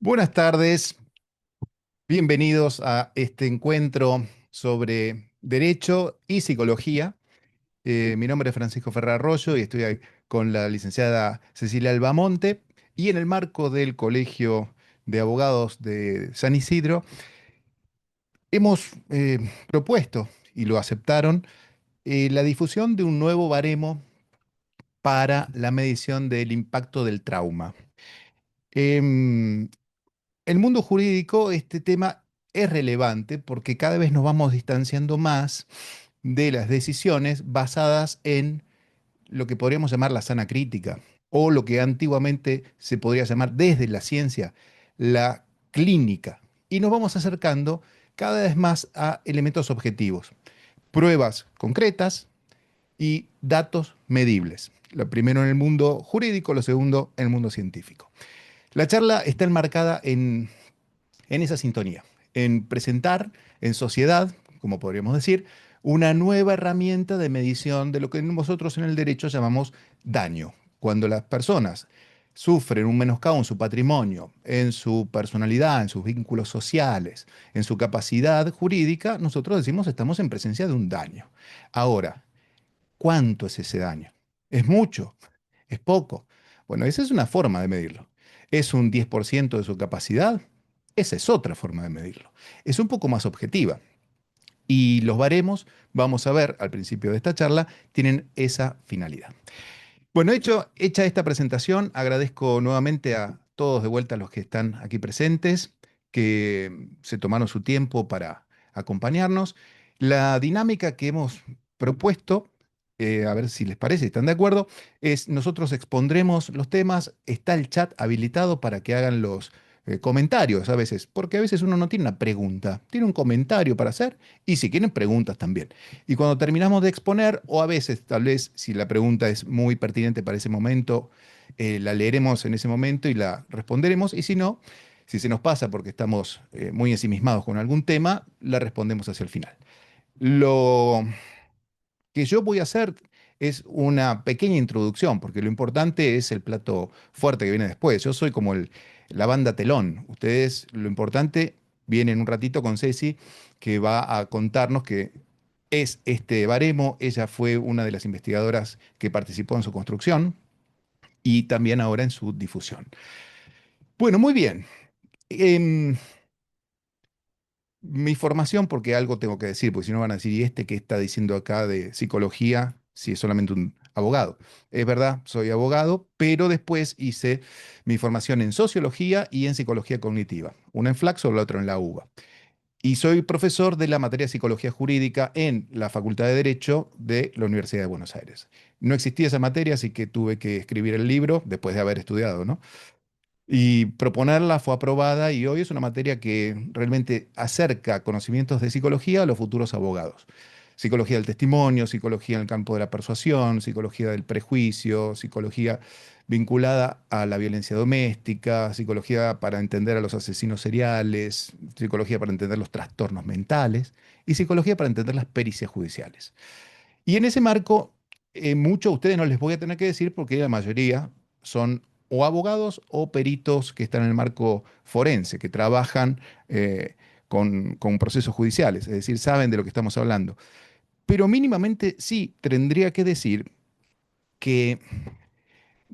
Buenas tardes, bienvenidos a este encuentro sobre derecho y psicología. Mi nombre es Francisco Ferrer Arroyo y estoy ahí con la licenciada Cecilia Albamonte y en el marco del Colegio de Abogados de San Isidro hemos propuesto y lo aceptaron la difusión de un nuevo baremo para la medición del impacto del trauma. Em, el mundo jurídico, este tema es relevante porque cada vez nos vamos distanciando más de las decisiones basadas en lo que podríamos llamar la sana crítica o lo que antiguamente se podría llamar desde la ciencia la clínica. Y nos vamos acercando cada vez más a elementos objetivos, pruebas concretas y datos medibles. Lo primero en el mundo jurídico, lo segundo en el mundo científico. La charla está enmarcada en esa sintonía, en presentar en sociedad, como podríamos decir, una nueva herramienta de medición de lo que nosotros en el derecho llamamos daño. Cuando las personas sufren un menoscabo en su patrimonio, en su personalidad, en sus vínculos sociales, en su capacidad jurídica, nosotros decimos estamos en presencia de un daño. Ahora, ¿cuánto es ese daño? ¿Es mucho? ¿Es poco? Bueno, esa es una forma de medirlo. ¿Es un 10% de su capacidad? Esa es otra forma de medirlo. Es un poco más objetiva. Y los baremos, vamos a ver al principio de esta charla, tienen esa finalidad. Bueno, hecha esta presentación, agradezco nuevamente a todos de vuelta los que están aquí presentes, que se tomaron su tiempo para acompañarnos. La dinámica que hemos propuesto, a ver si les parece, si están de acuerdo, es nosotros expondremos los temas, está el chat habilitado para que hagan los comentarios a veces, porque a veces uno no tiene una pregunta, tiene un comentario para hacer y si quieren preguntas también. Y cuando terminamos de exponer, o a veces, tal vez, si la pregunta es muy pertinente para ese momento, la leeremos en ese momento y la responderemos. Y si no, si se nos pasa porque estamos muy ensimismados con algún tema, la respondemos hacia el final. Lo que yo voy a hacer es una pequeña introducción, porque lo importante es el plato fuerte que viene después. Yo soy como la banda telón. Ustedes, lo importante, viene en un ratito con Ceci, que va a contarnos que es este baremo. Ella fue una de las investigadoras que participó en su construcción y también ahora en su difusión. Bueno, muy bien. Em, Mi formación, porque algo tengo que decir, porque si no van a decir, ¿y este qué está diciendo acá de psicología si es solamente un abogado? Es verdad, soy abogado, pero después hice mi formación en sociología y en psicología cognitiva, una en Flaxo, la otra en la UBA. Y soy profesor de la materia de psicología jurídica en la Facultad de Derecho de la Universidad de Buenos Aires. No existía esa materia, así que tuve que escribir el libro después de haber estudiado, ¿no? Y proponerla fue aprobada y hoy es una materia que realmente acerca conocimientos de psicología a los futuros abogados. Psicología del testimonio, psicología en el campo de la persuasión, psicología del prejuicio, psicología vinculada a la violencia doméstica, psicología para entender a los asesinos seriales, psicología para entender los trastornos mentales y psicología para entender las pericias judiciales. Y en ese marco, mucho a ustedes no les voy a tener que decir porque la mayoría son o abogados o peritos que están en el marco forense, que trabajan con procesos judiciales, es decir, saben de lo que estamos hablando. Pero mínimamente sí tendría que decir que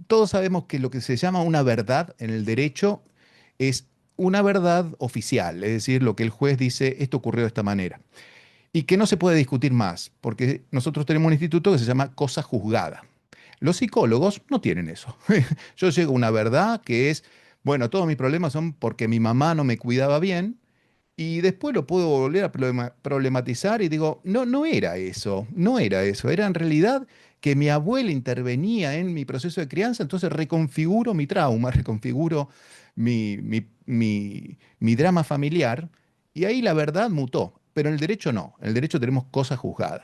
todos sabemos que lo que se llama una verdad en el derecho es una verdad oficial, es decir, lo que el juez dice, esto ocurrió de esta manera y que no se puede discutir más, porque nosotros tenemos un instituto que se llama cosa juzgada. Los psicólogos no tienen eso. Yo llego a una verdad que es, bueno, todos mis problemas son porque mi mamá no me cuidaba bien y después lo puedo volver a problematizar y digo, no, no era eso, no era eso, era en realidad que mi abuela intervenía en mi proceso de crianza, entonces reconfiguro mi trauma, reconfiguro mi drama familiar y ahí la verdad mutó, pero en el derecho no, en el derecho tenemos cosa juzgada.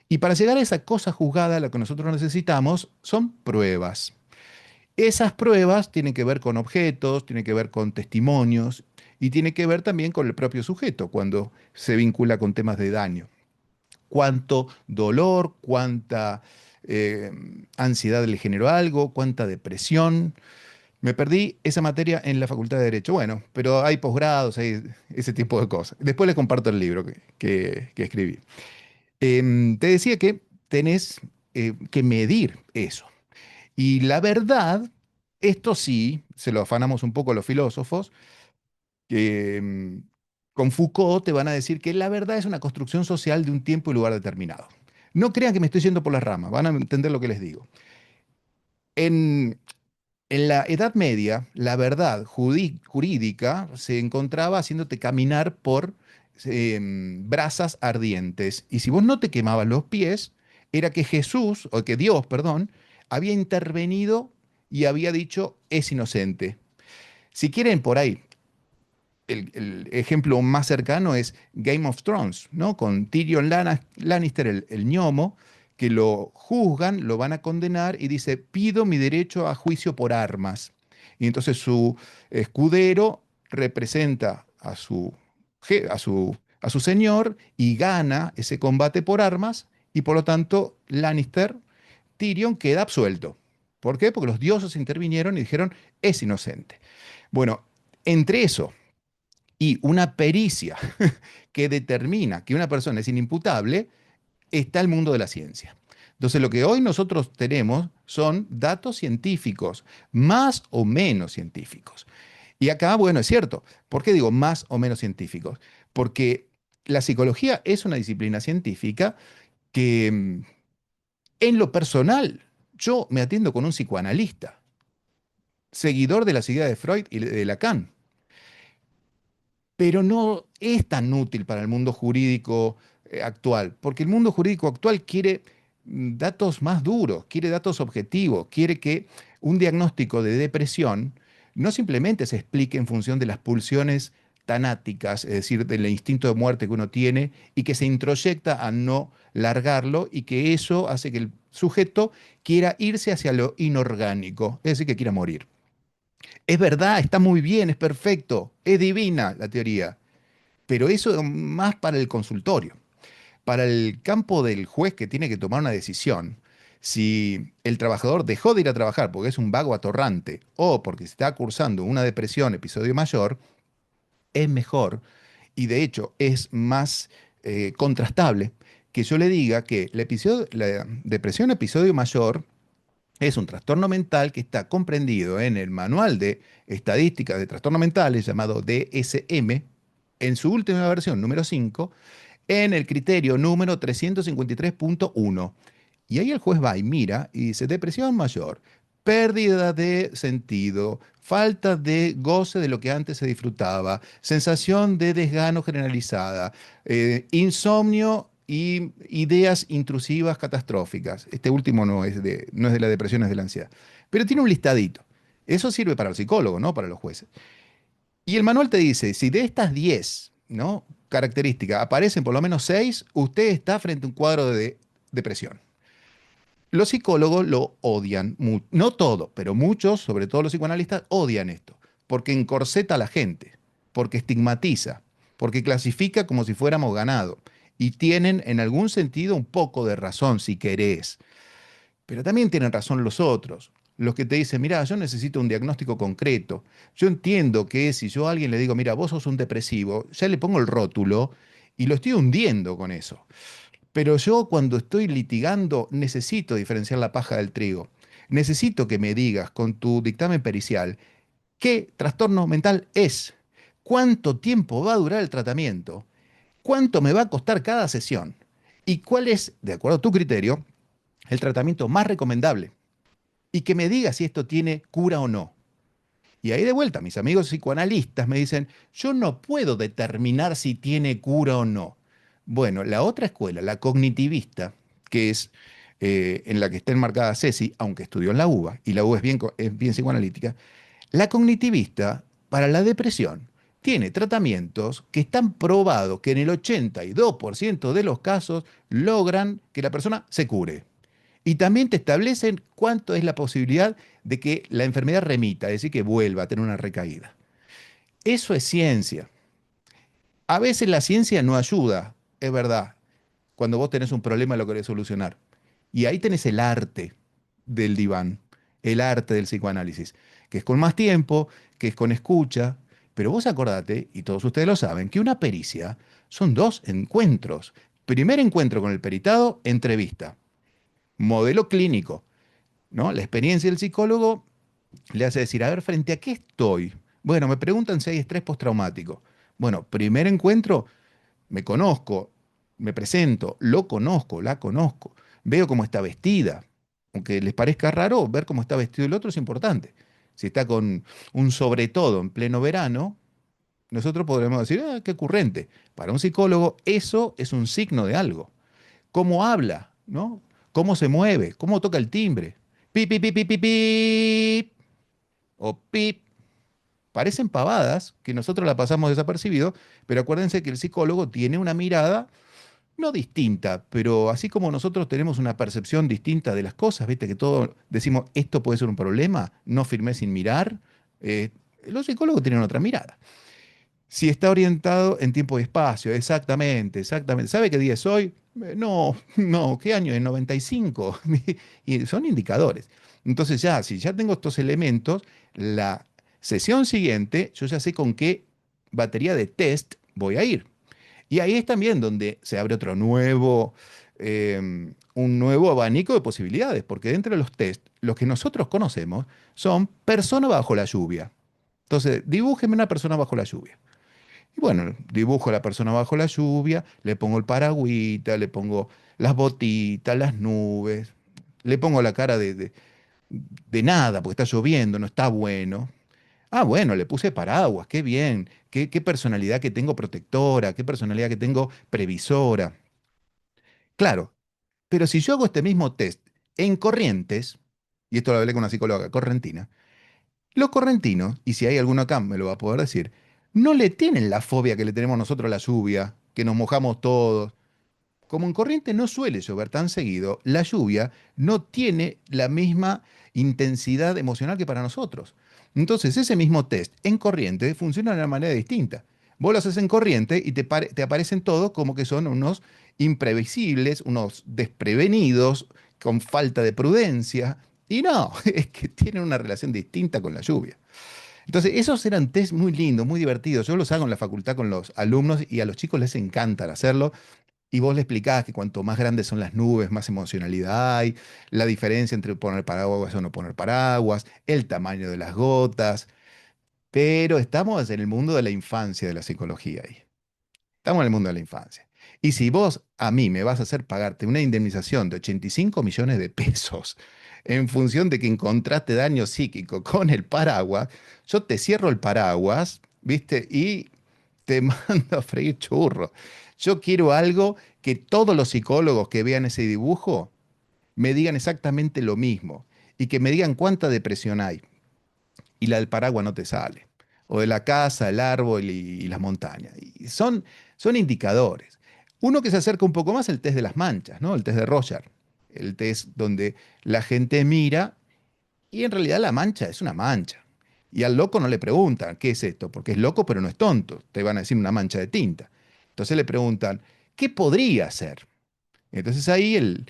Y para llegar a esa cosa juzgada, lo que nosotros necesitamos son pruebas. Esas pruebas tienen que ver con objetos, tienen que ver con testimonios y tiene que ver también con el propio sujeto cuando se vincula con temas de daño. Cuánto dolor, cuánta ansiedad le generó algo, cuánta depresión. Me perdí esa materia en la Facultad de Derecho. Bueno, pero hay posgrados, hay ese tipo de cosas. Después les comparto el libro que escribí. Te decía que tenés que medir eso. Y la verdad, esto sí, se lo afanamos un poco a los filósofos, que con Foucault te van a decir que la verdad es una construcción social de un tiempo y lugar determinado. No crean que me estoy yendo por las ramas, van a entender lo que les digo. En, en la Edad Media, la verdad jurídica se encontraba haciéndote caminar por brasas ardientes. Y si vos no te quemabas los pies, era que Jesús, o que Dios, perdón, había intervenido y había dicho, es inocente. Si quieren por ahí, el ejemplo más cercano es Game of Thrones, ¿no? Con Tyrion Lannister, el ñomo, que lo juzgan, lo van a condenar y dice, pido mi derecho a juicio por armas. Y entonces su escudero representa a su señor y gana ese combate por armas y por lo tanto Lannister, Tyrion queda absuelto. ¿Por qué? Porque los dioses intervinieron y dijeron, es inocente. Bueno, entre eso y una pericia que determina que una persona es inimputable, está el mundo de la ciencia. Entonces, lo que hoy nosotros tenemos son datos científicos, más o menos científicos. Y acá, bueno, es cierto. ¿Por qué digo más o menos científicos? Porque la psicología es una disciplina científica que en lo personal yo me atiendo con un psicoanalista, seguidor de las ideas de Freud y de Lacan. Pero no es tan útil para el mundo jurídico actual, porque el mundo jurídico actual quiere datos más duros, quiere datos objetivos, quiere que un diagnóstico de depresión no simplemente se explique en función de las pulsiones tanáticas, es decir, del instinto de muerte que uno tiene y que se introyecta a no largarlo y que eso hace que el sujeto quiera irse hacia lo inorgánico, es decir, que quiera morir. Es verdad, está muy bien, es perfecto, es divina la teoría, pero eso es más para el consultorio. Para el campo del juez que tiene que tomar una decisión, si el trabajador dejó de ir a trabajar porque es un vago atorrante o porque está cursando una depresión, episodio mayor, es mejor y de hecho es más contrastable que yo le diga que la depresión episodio mayor es un trastorno mental que está comprendido en el Manual de Estadísticas de Trastornos Mentales llamado DSM, en su última versión, número 5, en el criterio número 353.1. Y ahí el juez va y mira y dice, depresión mayor, pérdida de sentido, falta de goce de lo que antes se disfrutaba, sensación de desgano generalizada, insomnio y ideas intrusivas catastróficas. Este último no es de la depresión, es de la ansiedad. Pero tiene un listadito. Eso sirve para el psicólogo, ¿no? Para los jueces. Y el manual te dice, si de estas 10, ¿no? características aparecen por lo menos 6, usted está frente a un cuadro de depresión. Los psicólogos lo odian, no todos, pero muchos, sobre todo los psicoanalistas, odian esto, porque encorseta a la gente, porque estigmatiza, porque clasifica como si fuéramos ganado. Y tienen en algún sentido un poco de razón, si querés. Pero también tienen razón los otros, los que te dicen, mira, yo necesito un diagnóstico concreto. Yo entiendo que si yo a alguien le digo, mira, vos sos un depresivo, ya le pongo el rótulo y lo estoy hundiendo con eso. Pero yo cuando estoy litigando necesito diferenciar la paja del trigo. Necesito que me digas con tu dictamen pericial qué trastorno mental es, cuánto tiempo va a durar el tratamiento, cuánto me va a costar cada sesión y cuál es, de acuerdo a tu criterio, el tratamiento más recomendable y que me diga si esto tiene cura o no. Y ahí de vuelta, mis amigos psicoanalistas me dicen, yo no puedo determinar si tiene cura o no. Bueno, la otra escuela, la cognitivista, que es en la que está enmarcada Ceci, aunque estudió en la UBA, y la UBA es bien psicoanalítica, la cognitivista para la depresión tiene tratamientos que están probados que en el 82% de los casos logran que la persona se cure. Y también te establecen cuánto es la posibilidad de que la enfermedad remita, es decir, que vuelva a tener una recaída. Eso es ciencia. A veces la ciencia no ayuda, es verdad, cuando vos tenés un problema y lo querés solucionar. Y ahí tenés el arte del diván. el arte del psicoanálisis, que es con más tiempo, que es con escucha, pero vos acordate, y todos ustedes lo saben, que una pericia son dos encuentros. Primer encuentro con el peritado, entrevista, modelo clínico, ¿no? La experiencia del psicólogo le hace decir, a ver, ¿frente a qué estoy? Bueno, me preguntan si hay estrés postraumático. Bueno, primer encuentro, me conozco, me presento, lo conozco, la conozco, veo cómo está vestida. Aunque les parezca raro, ver cómo está vestido el otro es importante. Si está con un sobre todo en pleno verano, nosotros podremos decir, ah, qué ocurrente. Para un psicólogo, eso es un signo de algo. Cómo habla, ¿no? Cómo se mueve, cómo toca el timbre. Pip, pip, pip, pip, pip, pip, o pip. Parecen pavadas que nosotros la pasamos desapercibido, pero acuérdense que el psicólogo tiene una mirada no distinta, pero así como nosotros tenemos una percepción distinta de las cosas, viste que todos decimos esto puede ser un problema, no firmé sin mirar, eh, los psicólogos tienen otra mirada. Si está orientado en tiempo y espacio, exactamente, exactamente. ¿Sabe qué día es hoy? No, no, ¿qué año es? 95. Y son indicadores. Entonces ya, si ya tengo estos elementos, la sesión siguiente, yo ya sé con qué batería de test voy a ir. Y ahí es también donde se abre otro nuevo, un nuevo abanico de posibilidades, porque dentro de los test, los que nosotros conocemos son persona bajo la lluvia. Entonces, dibújeme una persona bajo la lluvia. Y bueno, dibujo a la persona bajo la lluvia, le pongo el paragüita, le pongo las botitas, las nubes, le pongo la cara de nada, porque está lloviendo, no está bueno. Ah, bueno, le puse paraguas, qué bien, qué personalidad que tengo protectora, qué personalidad que tengo previsora. Claro, pero si yo hago este mismo test en Corrientes, y esto lo hablé con una psicóloga correntina, los correntinos, y si hay alguno acá me lo va a poder decir, no le tienen la fobia que le tenemos nosotros a la lluvia, que nos mojamos todos. Como en Corrientes no suele llover tan seguido, la lluvia no tiene la misma intensidad emocional que para nosotros. Entonces, ese mismo test en Corrientes funciona de una manera distinta. Vos lo haces en Corriente y te aparecen todos como que son unos imprevisibles, unos desprevenidos, con falta de prudencia. Y no, es que tienen una relación distinta con la lluvia. Entonces, esos eran test muy lindos, muy divertidos. Yo los hago en la facultad con los alumnos y a los chicos les encanta hacerlo. Y vos le explicabas que cuanto más grandes son las nubes, más emocionalidad hay, la diferencia entre poner paraguas o no poner paraguas, el tamaño de las gotas. Pero estamos en el mundo de la infancia de la psicología ahí. Estamos en el mundo de la infancia. Y si vos a mí me vas a hacer pagarte una indemnización de 85 millones de pesos en función de que encontraste daño psíquico con el paraguas, yo te cierro el paraguas, ¿viste? Y te mando a freír churro. Yo quiero algo que todos los psicólogos que vean ese dibujo me digan exactamente lo mismo y que me digan cuánta depresión hay y la del paraguas no te sale. O de la casa, el árbol y las montañas. Y son indicadores. Uno que se acerca un poco más es el test de las manchas, ¿no? El test de Roger. El test donde la gente mira y en realidad la mancha es una mancha. Y al loco no le preguntan, ¿qué es esto? Porque es loco pero no es tonto. Te van a decir una mancha de tinta. Entonces le preguntan, ¿qué podría ser? Entonces ahí el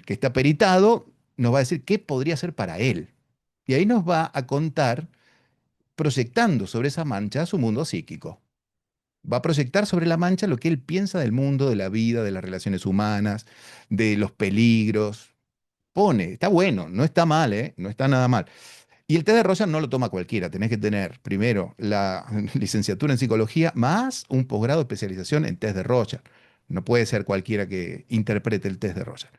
que está peritado nos va a decir qué podría ser para él. Y ahí nos va a contar proyectando sobre esa mancha su mundo psíquico. Va a proyectar sobre la mancha lo que él piensa del mundo, de la vida, de las relaciones humanas, de los peligros. Pone, está bueno, no está mal, ¿eh? No está nada mal. Y el test de Rorschach no lo toma cualquiera, tenés que tener primero la licenciatura en psicología más un posgrado de especialización en test de Rorschach. No puede ser cualquiera que interprete el test de Rorschach.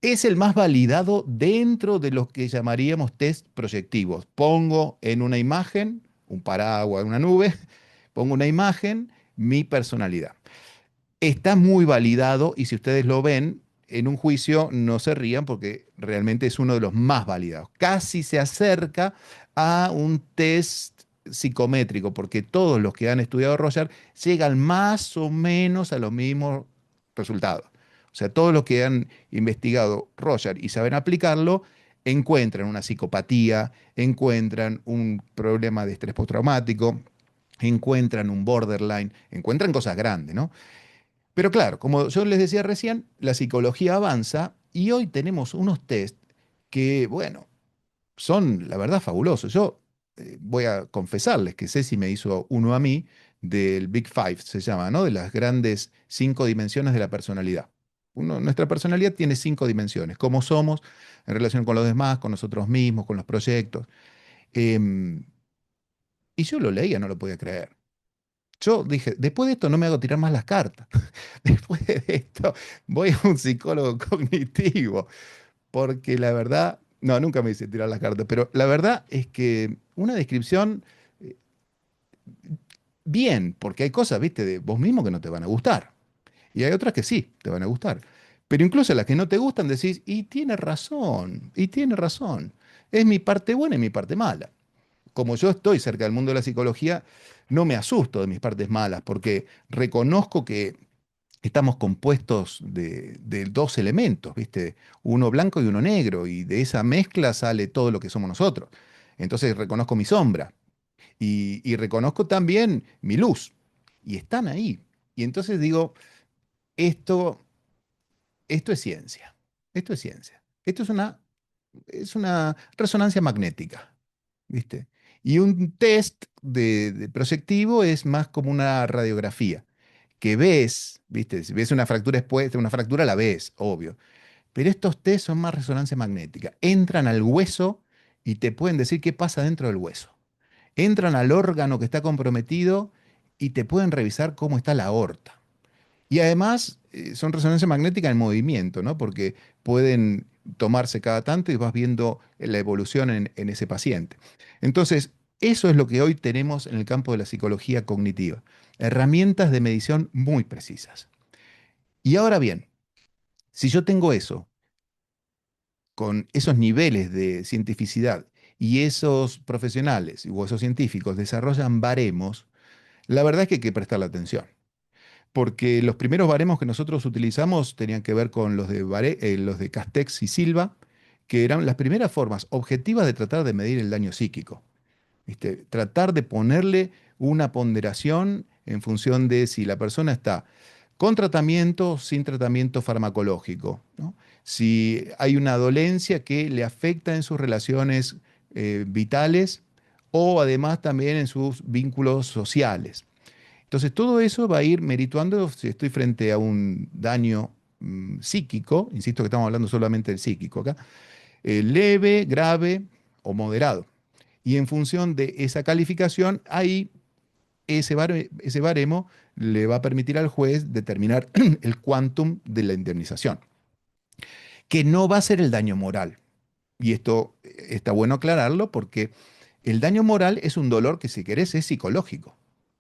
Es el más validado dentro de los que llamaríamos test proyectivos. Pongo en una imagen, un paraguas, una nube, pongo una imagen, mi personalidad. Está muy validado y si ustedes lo ven en un juicio, no se rían porque realmente es uno de los más validados. Casi se acerca a un test psicométrico porque todos los que han estudiado Roger llegan más o menos a los mismos resultados. O sea, todos los que han investigado Roger y saben aplicarlo, encuentran una psicopatía, encuentran un problema de estrés postraumático, encuentran un borderline, encuentran cosas grandes, ¿no? Pero claro, como yo les decía recién, la psicología avanza y hoy tenemos unos test que, bueno, son, la verdad, fabulosos. Yo voy a confesarles que Ceci me hizo uno a mí del Big Five, se llama, ¿no? De las grandes 5 dimensiones de la personalidad. Nuestra personalidad tiene 5 dimensiones: cómo somos en relación con los demás, con nosotros mismos, con los proyectos. Em, y yo lo leía, no lo podía creer. Yo dije, después de esto no me hago tirar más las cartas. Después de esto voy a un psicólogo cognitivo, porque la verdad, no, nunca me hice tirar las cartas, pero la verdad es que una descripción, eh, bien, porque hay cosas, viste, de vos mismo que no te van a gustar, y hay otras que sí, te van a gustar. Pero incluso las que no te gustan decís, y tiene razón, es mi parte buena y mi parte mala. Como yo estoy cerca del mundo de la psicología, no me asusto de mis partes malas, porque reconozco que estamos compuestos de 2 elementos, ¿viste? Uno blanco y uno negro, y de esa mezcla sale todo lo que somos nosotros. Entonces reconozco mi sombra y reconozco también mi luz, y están ahí. Y entonces digo, esto, esto es ciencia, esto es ciencia, esto es una resonancia magnética, ¿viste? Y un test de proyectivo es más como una radiografía que ves, ¿viste? Si ves una fractura expuesta, una fractura la ves, obvio. Pero estos test son más resonancia magnética. Entran al hueso y te pueden decir qué pasa dentro del hueso. Entran al órgano que está comprometido y te pueden revisar cómo está la aorta. Y además son resonancia magnética en movimiento, ¿no? Porque pueden tomarse cada tanto y vas viendo la evolución en ese paciente. Entonces, eso es lo que hoy tenemos en el campo de la psicología cognitiva. Herramientas de medición muy precisas. Y ahora bien, si yo tengo eso, con esos niveles de cientificidad, y esos profesionales o esos científicos desarrollan baremos, la verdad es que hay que prestarle atención. Porque los primeros baremos que nosotros utilizamos tenían que ver con los de Castex y Silva, que eran las primeras formas objetivas de tratar de medir el daño psíquico. ¿Viste? Tratar de ponerle una ponderación en función de si la persona está con tratamiento, sin tratamiento farmacológico, ¿no? Si hay una dolencia que le afecta en sus relaciones vitales, o además también en sus vínculos sociales. Entonces, todo eso va a ir merituando si estoy frente a un daño psíquico, insisto que estamos hablando solamente del psíquico acá, leve, grave o moderado. Y en función de esa calificación, ahí ese baremo le va a permitir al juez determinar el quantum de la indemnización, que no va a ser el daño moral. Y esto está bueno aclararlo, porque el daño moral es un dolor que, si querés, es psicológico,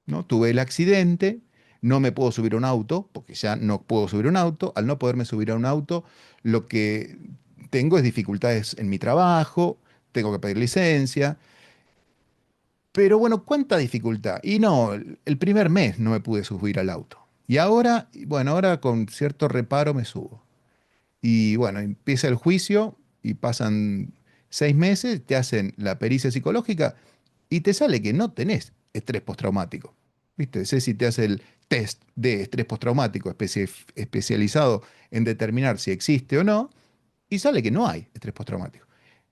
¿no? Tuve el accidente, no me puedo subir a un auto, porque ya no puedo subir a un auto. Al no poderme subir a un auto, lo que tengo es dificultades en mi trabajo, tengo que pedir licencia. Pero bueno, ¿cuánta dificultad? Y no, el primer mes no me pude subir al auto. Y ahora, bueno, ahora con cierto reparo me subo. Y bueno, empieza el juicio y pasan 6 meses, te hacen la pericia psicológica y te sale que no tenés estrés postraumático. ¿Viste? Ceci te hace el test de estrés postraumático especializado en determinar si existe o no, y sale que no hay estrés postraumático.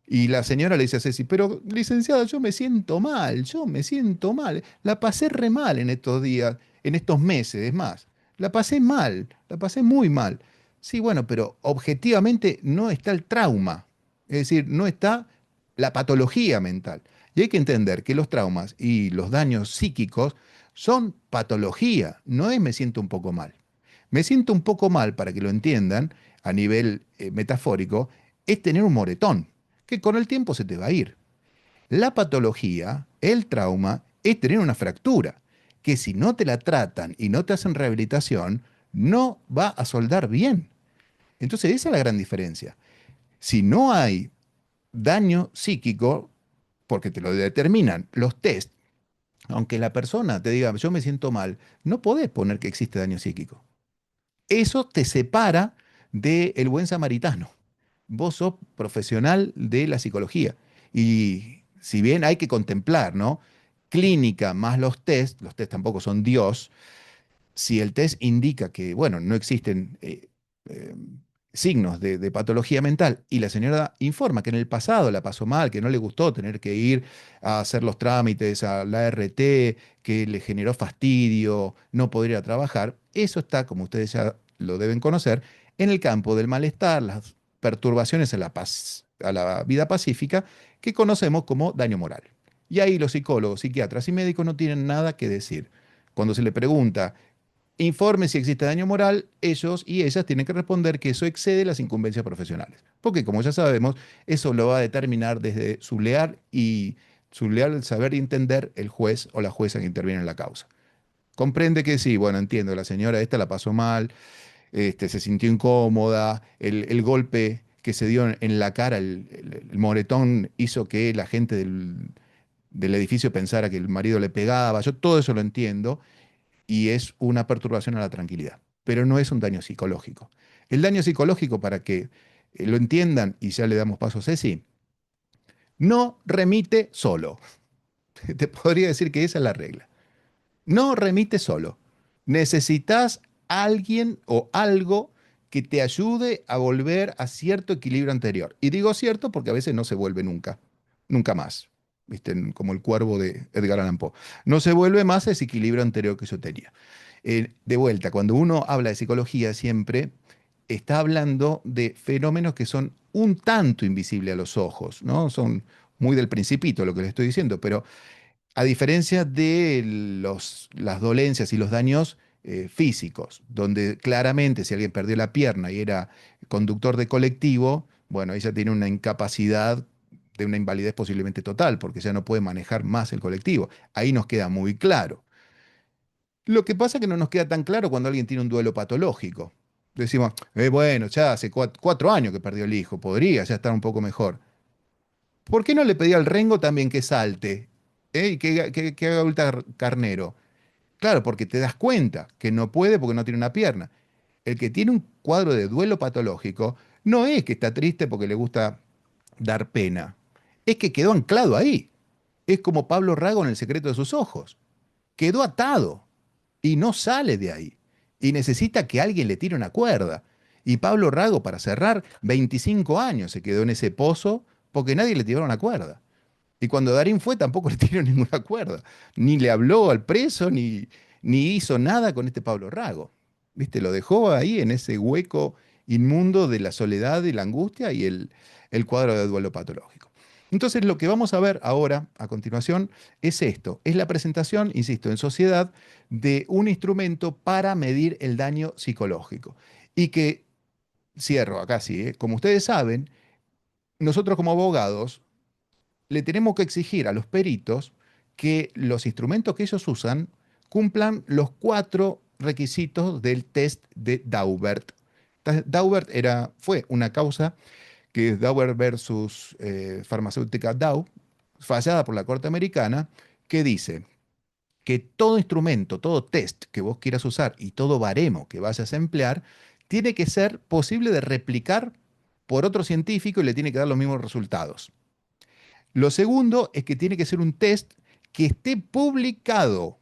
Y la señora le dice a Ceci, pero licenciada, yo me siento mal, yo me siento mal. La pasé re mal en estos días, en estos meses, es más. La pasé mal, la pasé muy mal. Sí, bueno, pero objetivamente no está el trauma. Es decir, no está la patología mental. Y hay que entender que los traumas y los daños psíquicos son patología, no es me siento un poco mal. Me siento un poco mal, para que lo entiendan a nivel metafórico, es tener un moretón, que con el tiempo se te va a ir. La patología, el trauma, es tener una fractura, que si no te la tratan y no te hacen rehabilitación, no va a soldar bien. Entonces esa es la gran diferencia. Si no hay daño psíquico, porque te lo determinan los test, aunque la persona te diga, yo me siento mal, no podés poner que existe daño psíquico. Eso te separa del buen samaritano. Vos sos profesional de la psicología. Y si bien hay que contemplar, ¿no? Clínica más los test tampoco son Dios. Si el test indica que, bueno, no existen signos de patología mental y la señora informa que en el pasado la pasó mal, que no le gustó tener que ir a hacer los trámites a la ART, que le generó fastidio, no poder ir a trabajar, eso está, como ustedes ya lo deben conocer, en el campo del malestar, las perturbaciones a la paz, a la vida pacífica, que conocemos como daño moral. Y ahí los psicólogos, psiquiatras y médicos no tienen nada que decir. Cuando se le pregunta informe si existe daño moral, ellos y ellas tienen que responder que eso excede las incumbencias profesionales. Porque, como ya sabemos, eso lo va a determinar desde su leal saber y entender el juez o la jueza que interviene en la causa. Comprende que sí, bueno, entiendo, la señora esta la pasó mal, se sintió incómoda, el golpe que se dio en la cara, el moretón hizo que la gente del edificio pensara que el marido le pegaba. Yo todo eso lo entiendo y es una perturbación a la tranquilidad, pero no es un daño psicológico. El daño psicológico, para que lo entiendan, y ya le damos paso a Ceci, no remite solo. Te podría decir que esa es la regla. No remite solo. Necesitas alguien o algo que te ayude a volver a cierto equilibrio anterior. Y digo cierto porque a veces no se vuelve nunca, nunca más. ¿Viste? Como el cuervo de Edgar Allan Poe. No se vuelve más ese equilibrio anterior que yo tenía. De vuelta, cuando uno habla de psicología siempre está hablando de fenómenos que son un tanto invisibles a los ojos, ¿no? Son muy del principito lo que les estoy diciendo, pero a diferencia de las dolencias y los daños físicos, donde claramente si alguien perdió la pierna y era conductor de colectivo, bueno, ella tiene una incapacidad de una invalidez posiblemente total, porque ya no puede manejar más el colectivo. Ahí nos queda muy claro. Lo que pasa es que no nos queda tan claro cuando alguien tiene un duelo patológico. Decimos, bueno, ya hace 4 años que perdió el hijo, podría ya estar un poco mejor. ¿Por qué no le pedí al Rengo también que salte? ¿Y que haga ultra carnero? Claro, porque te das cuenta que no puede porque no tiene una pierna. El que tiene un cuadro de duelo patológico no es que está triste porque le gusta dar pena, es que quedó anclado ahí. Es como Pablo Rago en El secreto de sus ojos. Quedó atado y no sale de ahí. Y necesita que alguien le tire una cuerda. Y Pablo Rago, para cerrar, 25 años se quedó en ese pozo porque nadie le tiró una cuerda. Y cuando Darín fue, tampoco le tiró ninguna cuerda. Ni le habló al preso, ni hizo nada con este Pablo Rago. ¿Viste? Lo dejó ahí en ese hueco inmundo de la soledad y la angustia y el cuadro de duelo patológico. Entonces, lo que vamos a ver ahora, a continuación, es esto. Es la presentación, insisto, en sociedad de un instrumento para medir el daño psicológico. Y que, cierro acá sí, como ustedes saben, nosotros como abogados le tenemos que exigir a los peritos que los instrumentos que ellos usan cumplan los 4 requisitos del test de Daubert. Daubert fue una causa que es Daubert versus farmacéutica Dow, fallada por la Corte Americana, que dice que todo instrumento, todo test que vos quieras usar y todo baremo que vayas a emplear, tiene que ser posible de replicar por otro científico y le tiene que dar los mismos resultados. Lo segundo es que tiene que ser un test que esté publicado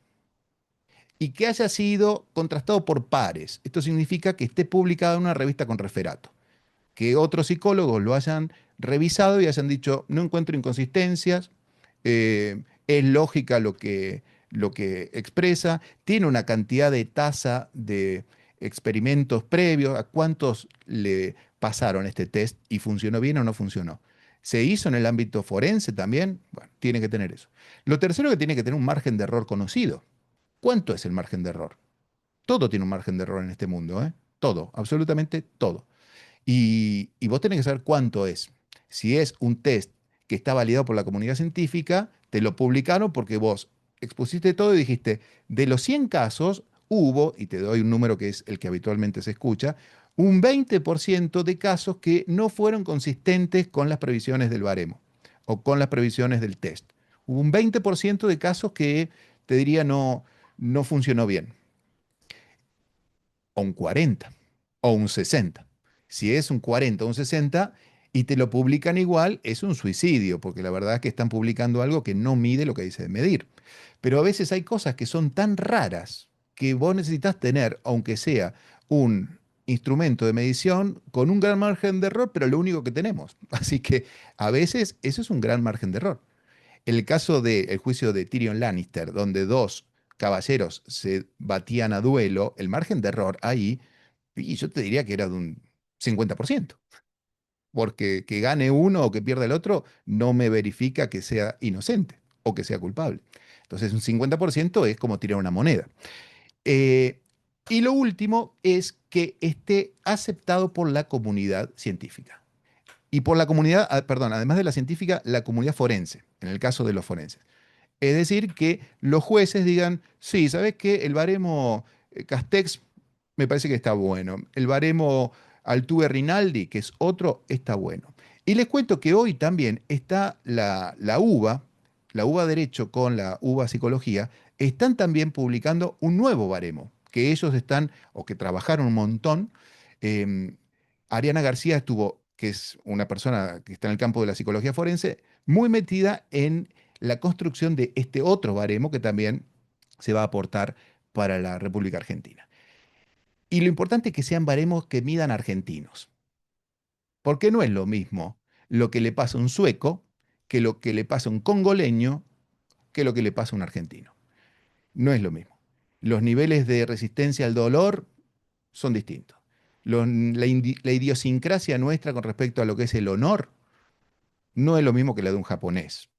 y que haya sido contrastado por pares. Esto significa que esté publicado en una revista con referato. Que otros psicólogos lo hayan revisado y hayan dicho, no encuentro inconsistencias, es lógica lo que expresa, tiene una cantidad de tasa de experimentos previos, a cuántos le pasaron este test y funcionó bien o no funcionó. ¿Se hizo en el ámbito forense también? Bueno, tiene que tener eso. Lo tercero que tiene que tener un margen de error conocido. ¿Cuánto es el margen de error? Todo tiene un margen de error en este mundo, ¿eh? Todo, absolutamente todo. Y vos tenés que saber cuánto es. Si es un test que está validado por la comunidad científica, te lo publicaron porque vos expusiste todo y dijiste, de los 100 casos, hubo, y te doy un número que es el que habitualmente se escucha, un 20% de casos que no fueron consistentes con las previsiones del baremo o con las previsiones del test. Hubo un 20% de casos que te diría no funcionó bien o un 40 o un 60. Si es un 40 o un 60 y te lo publican igual, es un suicidio, porque la verdad es que están publicando algo que no mide lo que dice de medir. Pero a veces hay cosas que son tan raras que vos necesitas tener, aunque sea un instrumento de medición con un gran margen de error, pero lo único que tenemos. Así que a veces eso es un gran margen de error. En el caso del juicio de Tyrion Lannister, donde dos caballeros se batían a duelo, el margen de error ahí, y yo te diría que era de un 50%, porque que gane uno o que pierda el otro no me verifica que sea inocente o que sea culpable. Entonces un 50% es como tirar una moneda. Eh, y lo último es que esté aceptado por la comunidad científica. Y por la comunidad, perdón, además de la científica, la comunidad forense, en el caso de los forenses. Es decir, que los jueces digan, sí, ¿sabes qué? El baremo Castex me parece que está bueno. El baremo Altuve Rinaldi, que es otro, está bueno. Y les cuento que hoy también está la UBA Derecho con la UBA Psicología, están también publicando un nuevo baremo, que ellos están, o que trabajaron un montón. Eh, Ariana García estuvo, que es una persona que está en el campo de la psicología forense, muy metida en la construcción de este otro baremo que también se va a aportar para la República Argentina. Y lo importante es que sean baremos que midan argentinos, porque no es lo mismo lo que le pasa a un sueco que lo que le pasa a un congoleño que lo que le pasa a un argentino. No es lo mismo. Los niveles de resistencia al dolor son distintos. La idiosincrasia nuestra con respecto a lo que es el honor no es lo mismo que la de un japonés.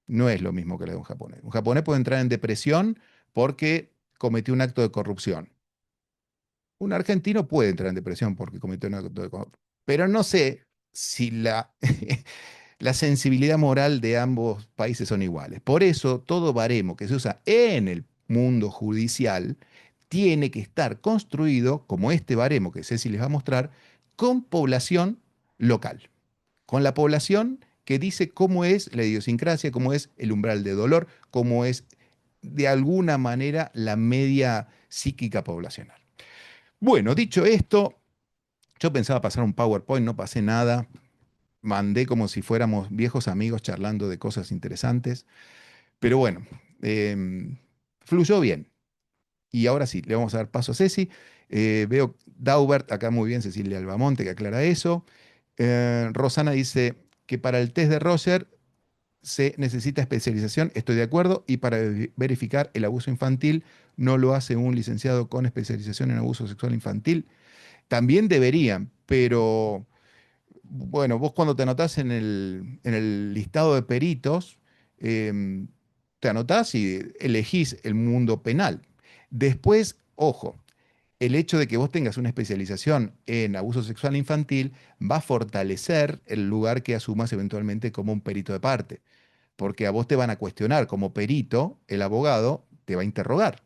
No es lo mismo que la de un japonés. Un japonés puede entrar en depresión porque cometió un acto de corrupción. Un argentino puede entrar en depresión porque cometió un acto de corrupción. Pero no sé si la sensibilidad moral de ambos países son iguales. Por eso, todo baremo que se usa en el mundo judicial tiene que estar construido, como este baremo que Ceci les va a mostrar, con población local, con la población que dice cómo es la idiosincrasia, cómo es el umbral de dolor, cómo es de alguna manera la media psíquica poblacional. Bueno, dicho esto, yo pensaba pasar un PowerPoint, no pasé nada, mandé como si fuéramos viejos amigos charlando de cosas interesantes, pero bueno, fluyó bien. Y ahora sí, le vamos a dar paso a Ceci. Veo Daubert, acá muy bien, Cecilia Albamonte, que aclara eso. Rosana dice que para el test de Roger se necesita especialización, estoy de acuerdo, y para verificar el abuso infantil no lo hace un licenciado con especialización en abuso sexual infantil. También deberían, pero bueno, vos cuando te anotás en el listado de peritos, em, te anotás y elegís el mundo penal. Después, ojo, el hecho de que vos tengas una especialización en abuso sexual infantil va a fortalecer el lugar que asumas eventualmente como un perito de parte, porque a vos te van a cuestionar como perito, el abogado te va a interrogar.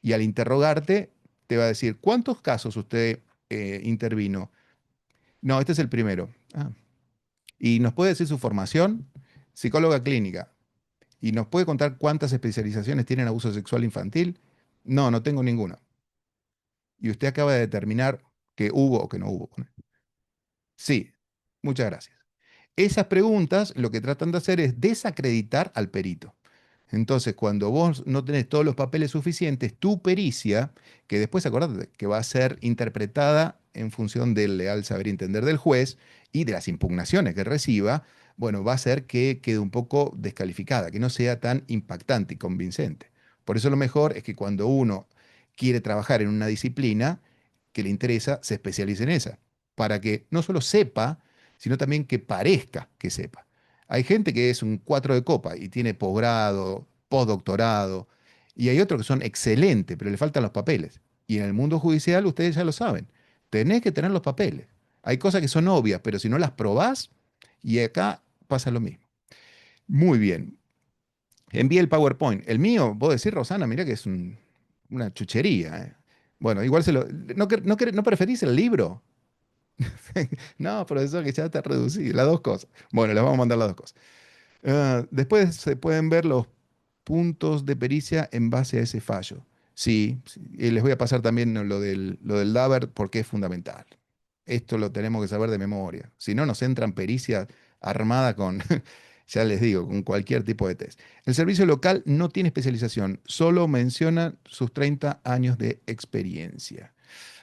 Y al interrogarte, te va a decir, ¿cuántos casos usted intervino? No, este es el primero. Ah, y nos puede decir su formación, psicóloga clínica. Y nos puede contar cuántas especializaciones tiene en abuso sexual infantil. No, no tengo ninguna. Y usted acaba de determinar que hubo o que no hubo. Sí, muchas gracias. Esas preguntas lo que tratan de hacer es desacreditar al perito. Entonces, cuando vos no tenés todos los papeles suficientes, tu pericia, que después acordate que va a ser interpretada en función del leal saber y entender del juez y de las impugnaciones que reciba, bueno, va a hacer que quede un poco descalificada, que no sea tan impactante y convincente. Por eso lo mejor es que cuando uno quiere trabajar en una disciplina que le interesa, se especialice en esa, para que no solo sepa, sino también que parezca que sepa. Hay gente que es un 4 de copa y tiene posgrado, postdoctorado, y hay otros que son excelentes, pero le faltan los papeles. Y en el mundo judicial, ustedes ya lo saben, tenés que tener los papeles. Hay cosas que son obvias, pero si no las probás, y acá pasa lo mismo. Muy bien. Envíe el PowerPoint. El mío, vos decís, Rosana, mira que es una chuchería. Bueno, igual se lo... ¿No preferís el libro? No, profesor, que ya está reducido. Las dos cosas. Bueno, les vamos a mandar las dos cosas. Después se pueden ver los puntos de pericia en base a ese fallo. Sí, sí, y les voy a pasar también lo del DABER porque es fundamental. Esto lo tenemos que saber de memoria. Si no, nos entran pericias armadas con, ya les digo, con cualquier tipo de test. El servicio local no tiene especialización, solo menciona sus 30 años de experiencia.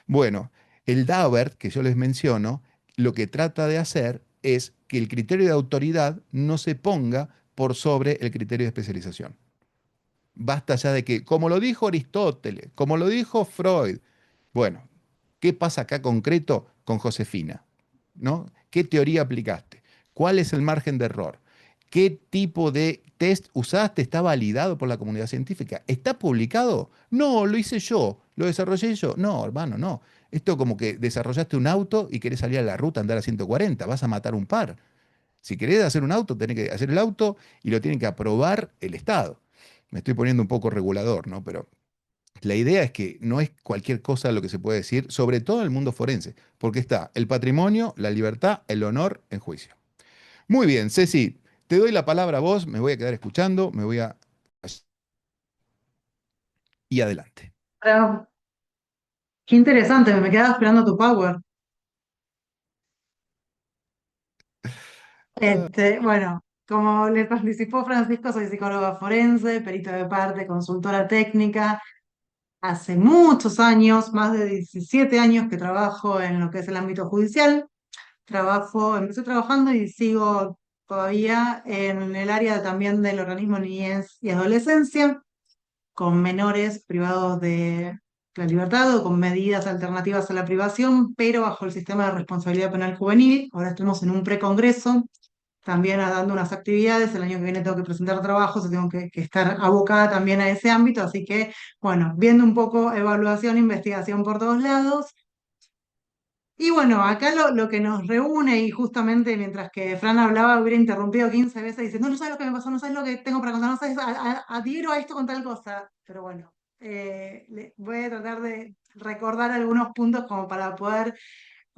Bueno, El Daubert, que yo les menciono, lo que trata de hacer es que el criterio de autoridad no se ponga por sobre el criterio de especialización. Basta ya de que, como lo dijo Aristóteles, como lo dijo Freud, bueno, ¿qué pasa acá concreto con Josefina? ¿No? ¿Qué teoría aplicaste? ¿Cuál es el margen de error? ¿Qué tipo de test usaste? ¿Está validado por la comunidad científica? ¿Está publicado? No, lo hice yo, lo desarrollé yo. No, hermano, no. Esto como que desarrollaste un auto y querés salir a la ruta, andar a 140, vas a matar un par. Si querés hacer un auto, tenés que hacer el auto y lo tiene que aprobar el Estado. Me estoy poniendo un poco regulador, ¿no? Pero la idea es que no es cualquier cosa lo que se puede decir, sobre todo en el mundo forense, porque está el patrimonio, la libertad, el honor en juicio. Muy bien, Ceci, te doy la palabra a vos, me voy a quedar escuchando, me voy a... Y adelante. Ah, qué interesante, me quedaba esperando tu power. Bueno, como le participó Francisco, soy psicóloga forense, perito de parte, consultora técnica. Hace muchos años, más de 17 años que trabajo en lo que es el ámbito judicial. Empecé trabajando y sigo todavía en el área también del organismo niñez y adolescencia, con menores privados de la libertad o con medidas alternativas a la privación, pero bajo el sistema de responsabilidad penal juvenil. Ahora estamos en un precongreso, también dando unas actividades. El año que viene tengo que presentar trabajos y tengo que estar abocada también a ese ámbito, así que, bueno, viendo un poco evaluación, investigación por todos lados. Y bueno, acá lo que nos reúne, y justamente mientras que Fran hablaba, hubiera interrumpido 15 veces diciendo, no, no sabes lo que me pasó, no sabes lo que tengo para contar, no sabes, adhiero a esto con tal cosa. Pero bueno, voy a tratar de recordar algunos puntos como para poder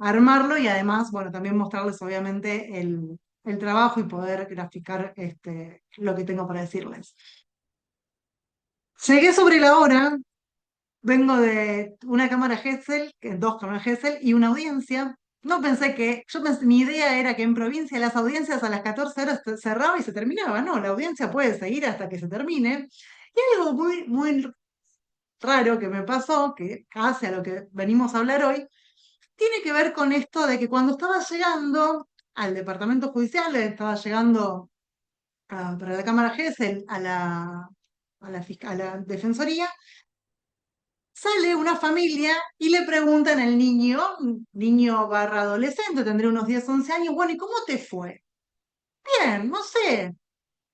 armarlo y además, bueno, también mostrarles obviamente el trabajo y poder graficar lo que tengo para decirles. Llegué sobre la hora. Vengo de una cámara Gesell, dos cámaras Gesell y una audiencia. No pensé mi idea era que en provincia las audiencias a las 14 horas cerraba y se terminaba. No, la audiencia puede seguir hasta que se termine. Y algo muy, muy raro que me pasó, que hace a lo que venimos a hablar hoy, tiene que ver con esto de que cuando estaba llegando al departamento judicial, estaba llegando para la cámara Gesell a la defensoría. Sale una familia y le preguntan al niño, niño barra adolescente, tendría unos 10 11 años, bueno, ¿y cómo te fue? Bien, no sé,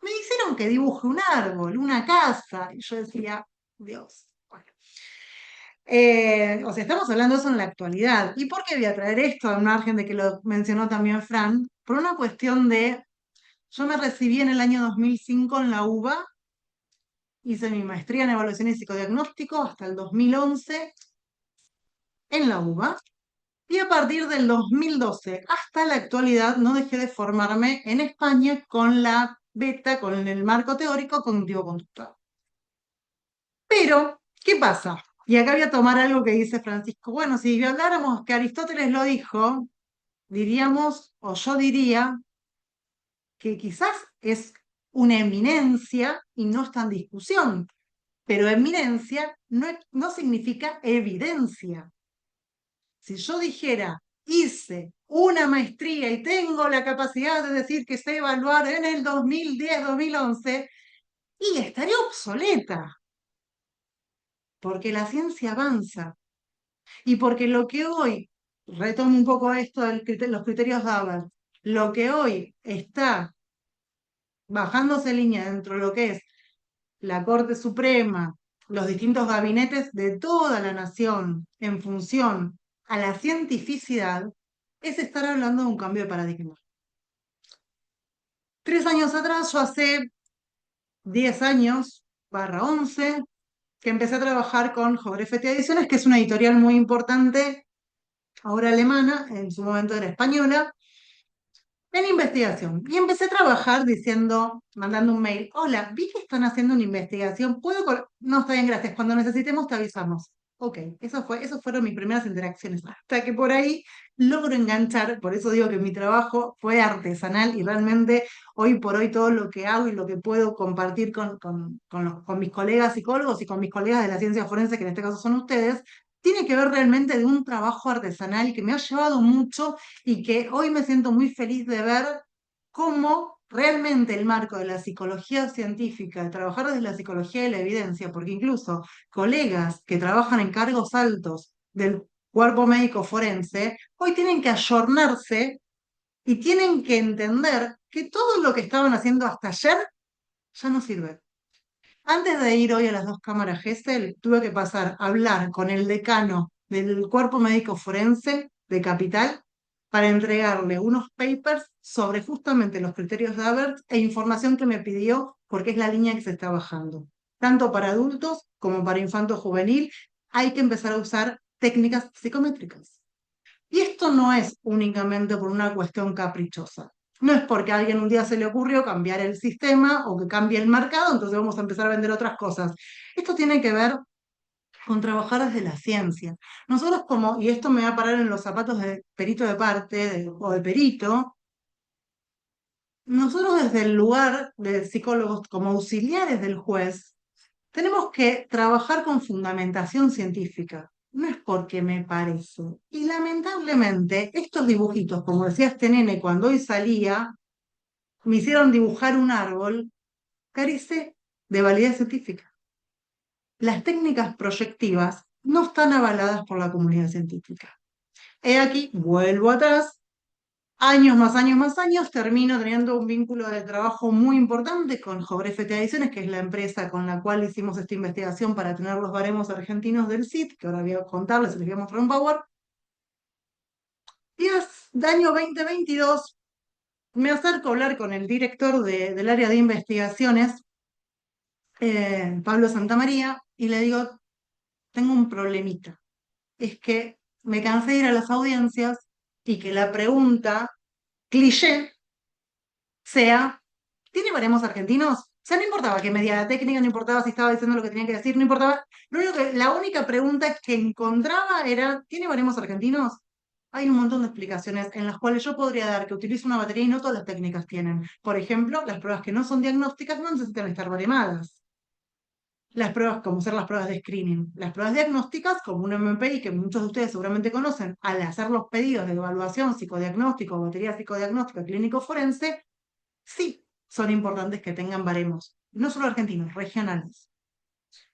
me dijeron que dibuje un árbol, una casa, y yo decía, Dios. Bueno. O sea, estamos hablando de eso en la actualidad. ¿Y por qué voy a traer esto, al margen de que lo mencionó también Fran? Por una cuestión de, yo me recibí en el año 2005 en la UBA, hice mi maestría en evaluación y psicodiagnóstico hasta el 2011 en la UBA. Y a partir del 2012 hasta la actualidad no dejé de formarme en España con la beta, con el marco teórico cognitivo-conductual. Pero, ¿qué pasa? Y acá voy a tomar algo que dice Francisco. Bueno, si habláramos que Aristóteles lo dijo, diríamos, o yo diría, que quizás es una eminencia y no está en discusión. Pero eminencia no significa evidencia. Si yo dijera, hice una maestría y tengo la capacidad de decir que sé evaluar en el 2010-2011, y estaría obsoleta, porque la ciencia avanza y porque lo que hoy, retomo un poco esto de los criterios Daubert, lo que hoy está bajándose línea dentro de lo que es la Corte Suprema, los distintos gabinetes de toda la nación en función a la cientificidad, es estar hablando de un cambio de paradigma. 3 años atrás, yo hace 10 años, barra 11, que empecé a trabajar con Jogrefetti Ediciones, que es una editorial muy importante, ahora alemana, en su momento era española, en investigación. Y empecé a trabajar diciendo, mandando un mail, hola, vi que están haciendo una investigación, No, está bien, gracias, cuando necesitemos te avisamos. Ok, eso fueron mis primeras interacciones. Hasta que por ahí logro enganchar, por eso digo que mi trabajo fue artesanal y realmente hoy por hoy todo lo que hago y lo que puedo compartir con mis colegas psicólogos y con mis colegas de la ciencia forense, que en este caso son ustedes, tiene que ver realmente de un trabajo artesanal que me ha llevado mucho y que hoy me siento muy feliz de ver cómo realmente el marco de la psicología científica, de trabajar desde la psicología de la evidencia, porque incluso colegas que trabajan en cargos altos del cuerpo médico forense, hoy tienen que ayornarse y tienen que entender que todo lo que estaban haciendo hasta ayer ya no sirve. Antes de ir hoy a las dos cámaras Gesell, tuve que pasar a hablar con el decano del Cuerpo Médico Forense de Capital para entregarle unos papers sobre justamente los criterios de Abert e información que me pidió porque es la línea que se está bajando. Tanto para adultos como para infanto juvenil hay que empezar a usar técnicas psicométricas. Y esto no es únicamente por una cuestión caprichosa. No es porque a alguien un día se le ocurrió cambiar el sistema o que cambie el mercado, entonces vamos a empezar a vender otras cosas. Esto tiene que ver con trabajar desde la ciencia. Nosotros como, y esto me va a parar en los zapatos de perito de parte o de perito, nosotros desde el lugar de psicólogos como auxiliares del juez, tenemos que trabajar con fundamentación científica. No es porque me parece. Y lamentablemente, estos dibujitos, como decía este nene cuando hoy salía, me hicieron dibujar un árbol, carece de validez científica. Las técnicas proyectivas no están avaladas por la comunidad científica. He aquí, vuelvo atrás, años más años, termino teniendo un vínculo de trabajo muy importante con Jogrefete Ediciones, que es la empresa con la cual hicimos esta investigación para tener los baremos argentinos del CIT, que ahora voy a contarles, les voy a mostrar un power. Y es de año 2022, me acerco a hablar con el director del área de investigaciones, Pablo Santamaría, y le digo, tengo un problemita. Es que me cansé de ir a las audiencias y que la pregunta cliché sea, ¿tiene baremos argentinos? O sea, no importaba que medía la técnica, no importaba si estaba diciendo lo que tenía que decir, no importaba. La única pregunta que encontraba era, ¿tiene baremos argentinos? Hay un montón de explicaciones en las cuales yo podría dar que utilizo una batería y no todas las técnicas tienen. Por ejemplo, las pruebas que no son diagnósticas no necesitan estar baremadas. Las pruebas, como ser las pruebas de screening. Las pruebas diagnósticas, como un MMPI que muchos de ustedes seguramente conocen, al hacer los pedidos de evaluación psicodiagnóstico, batería psicodiagnóstica, clínico forense, sí, son importantes que tengan baremos, no solo argentinos, regionales.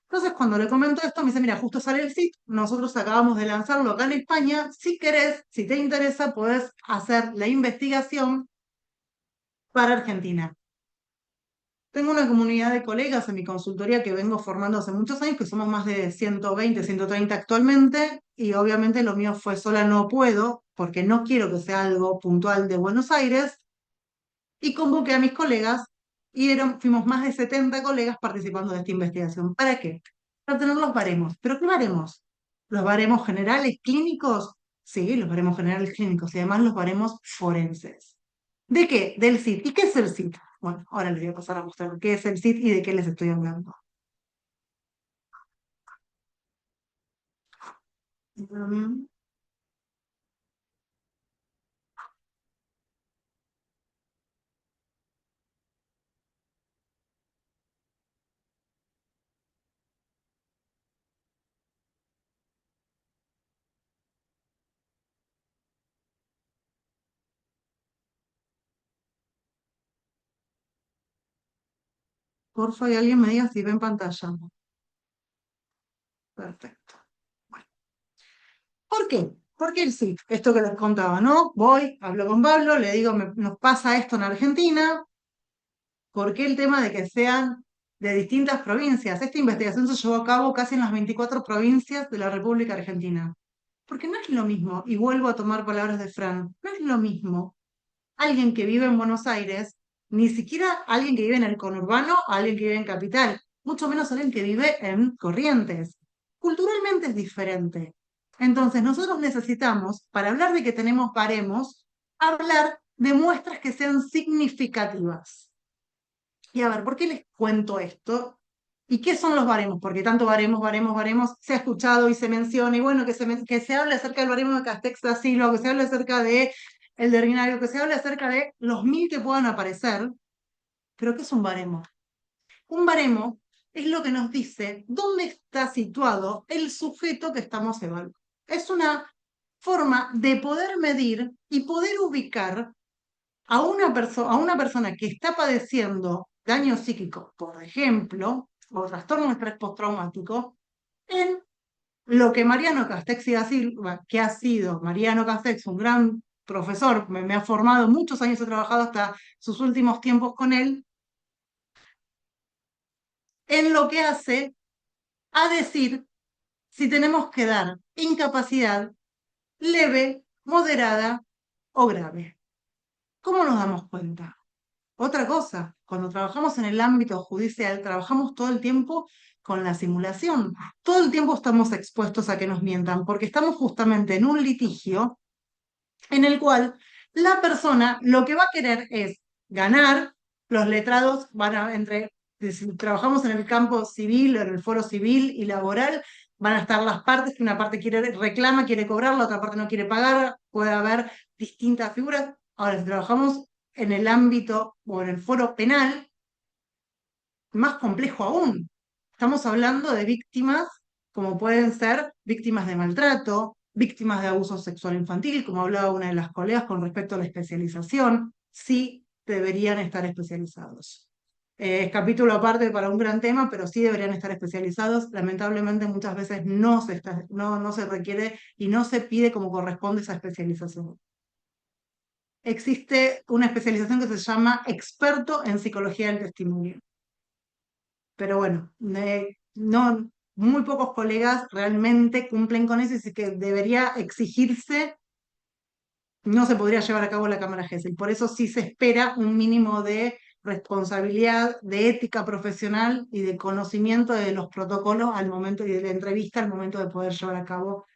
Entonces, cuando le comento esto, me dice, mira, justo sale el SIT, nosotros acabamos de lanzarlo acá en España, si querés, si te interesa, podés hacer la investigación para Argentina. Tengo una comunidad de colegas en mi consultoría que vengo formando hace muchos años, que somos más de 120, 130 actualmente, y obviamente lo mío fue sola, no puedo, porque no quiero que sea algo puntual de Buenos Aires, y convoqué a mis colegas y fuimos más de 70 colegas participando de esta investigación. ¿Para qué? Para tener los baremos. ¿Pero qué baremos? ¿Los baremos generales clínicos? Sí, los baremos generales clínicos y además los baremos forenses. ¿De qué? Del CIT. ¿Y qué es el CIT? Bueno, ahora les voy a pasar a mostrar qué es el CIT y de qué les estoy hablando. Mm, Porfa, y alguien me diga si ve en pantalla. Perfecto. Bueno, ¿por qué? Porque el CIT, esto que les contaba, ¿no? Voy, hablo con Pablo, le digo, nos pasa esto en Argentina. ¿Por qué el tema de que sean de distintas provincias? Esta investigación se llevó a cabo casi en las 24 provincias de la República Argentina. Porque no es lo mismo, y vuelvo a tomar palabras de Fran, no es lo mismo alguien que vive en Buenos Aires, ni siquiera alguien que vive en el conurbano, alguien que vive en Capital, mucho menos alguien que vive en Corrientes. Culturalmente es diferente. Entonces, nosotros necesitamos, para hablar de que tenemos baremos, hablar de muestras que sean significativas. Y a ver, ¿por qué les cuento esto? ¿Y qué son los baremos? Porque tanto baremos, se ha escuchado y se menciona, y bueno, que se hable acerca del baremo de Castex de asilo, que se hable acerca de el de Binario, que se hable acerca de los 1000 que puedan aparecer. ¿Pero qué es un baremo? Un baremo es lo que nos dice dónde está situado el sujeto que estamos evaluando. Es una forma de poder medir y poder ubicar a una persona que está padeciendo daño psíquico, por ejemplo, o trastorno de estrés postraumático, en lo que Mariano Castex da Silva, que ha sido Mariano Castex, un gran profesor, me ha formado muchos años, he trabajado hasta sus últimos tiempos con él, en lo que hace a decir si tenemos que dar incapacidad leve, moderada o grave. ¿Cómo nos damos cuenta? Otra cosa, cuando trabajamos en el ámbito judicial, trabajamos todo el tiempo con la simulación. Todo el tiempo estamos expuestos a que nos mientan, porque estamos justamente en un litigio en el cual la persona lo que va a querer es ganar, los letrados van a, si trabajamos en el campo civil, en el foro civil y laboral, van a estar las partes, que una parte reclama, quiere cobrar, la otra parte no quiere pagar, puede haber distintas figuras. Ahora, si trabajamos en el ámbito o en el foro penal, más complejo aún. Estamos hablando de víctimas como pueden ser víctimas de maltrato, víctimas de abuso sexual infantil, como hablaba una de las colegas con respecto a la especialización, sí deberían estar especializados. Es capítulo aparte para un gran tema, pero sí deberían estar especializados. Lamentablemente muchas veces no se requiere y no se pide como corresponde esa especialización. Existe una especialización que se llama experto en psicología del testimonio. Pero bueno, no, muy pocos colegas realmente cumplen con eso y sí que debería exigirse, no se podría llevar a cabo la Cámara GESEL. Por eso sí se espera un mínimo de responsabilidad, de ética profesional y de conocimiento de los protocolos al momento y de la entrevista al momento de poder llevar a cabo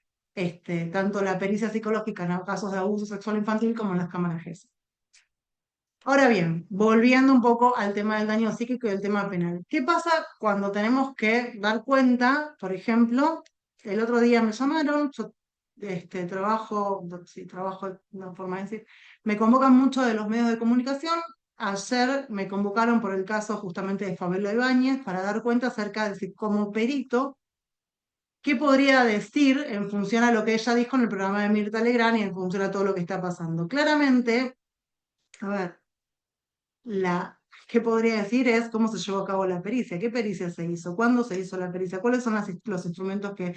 tanto la pericia psicológica en casos de abuso sexual infantil como en las cámaras GESEL. Ahora bien, volviendo un poco al tema del daño psíquico y el tema penal. ¿Qué pasa cuando tenemos que dar cuenta? Por ejemplo, el otro día me llamaron, yo trabajo, sí, trabajo de una forma de decir, me convocan mucho de los medios de comunicación. Ayer me convocaron por el caso justamente de Fabiola Ibáñez para dar cuenta acerca de si como perito, ¿qué podría decir en función a lo que ella dijo en el programa de Mirta Legrand y en función a todo lo que está pasando? Claramente, a ver. ¿Qué podría decir? Es cómo se llevó a cabo la pericia, qué pericia se hizo, cuándo se hizo la pericia, cuáles son los instrumentos que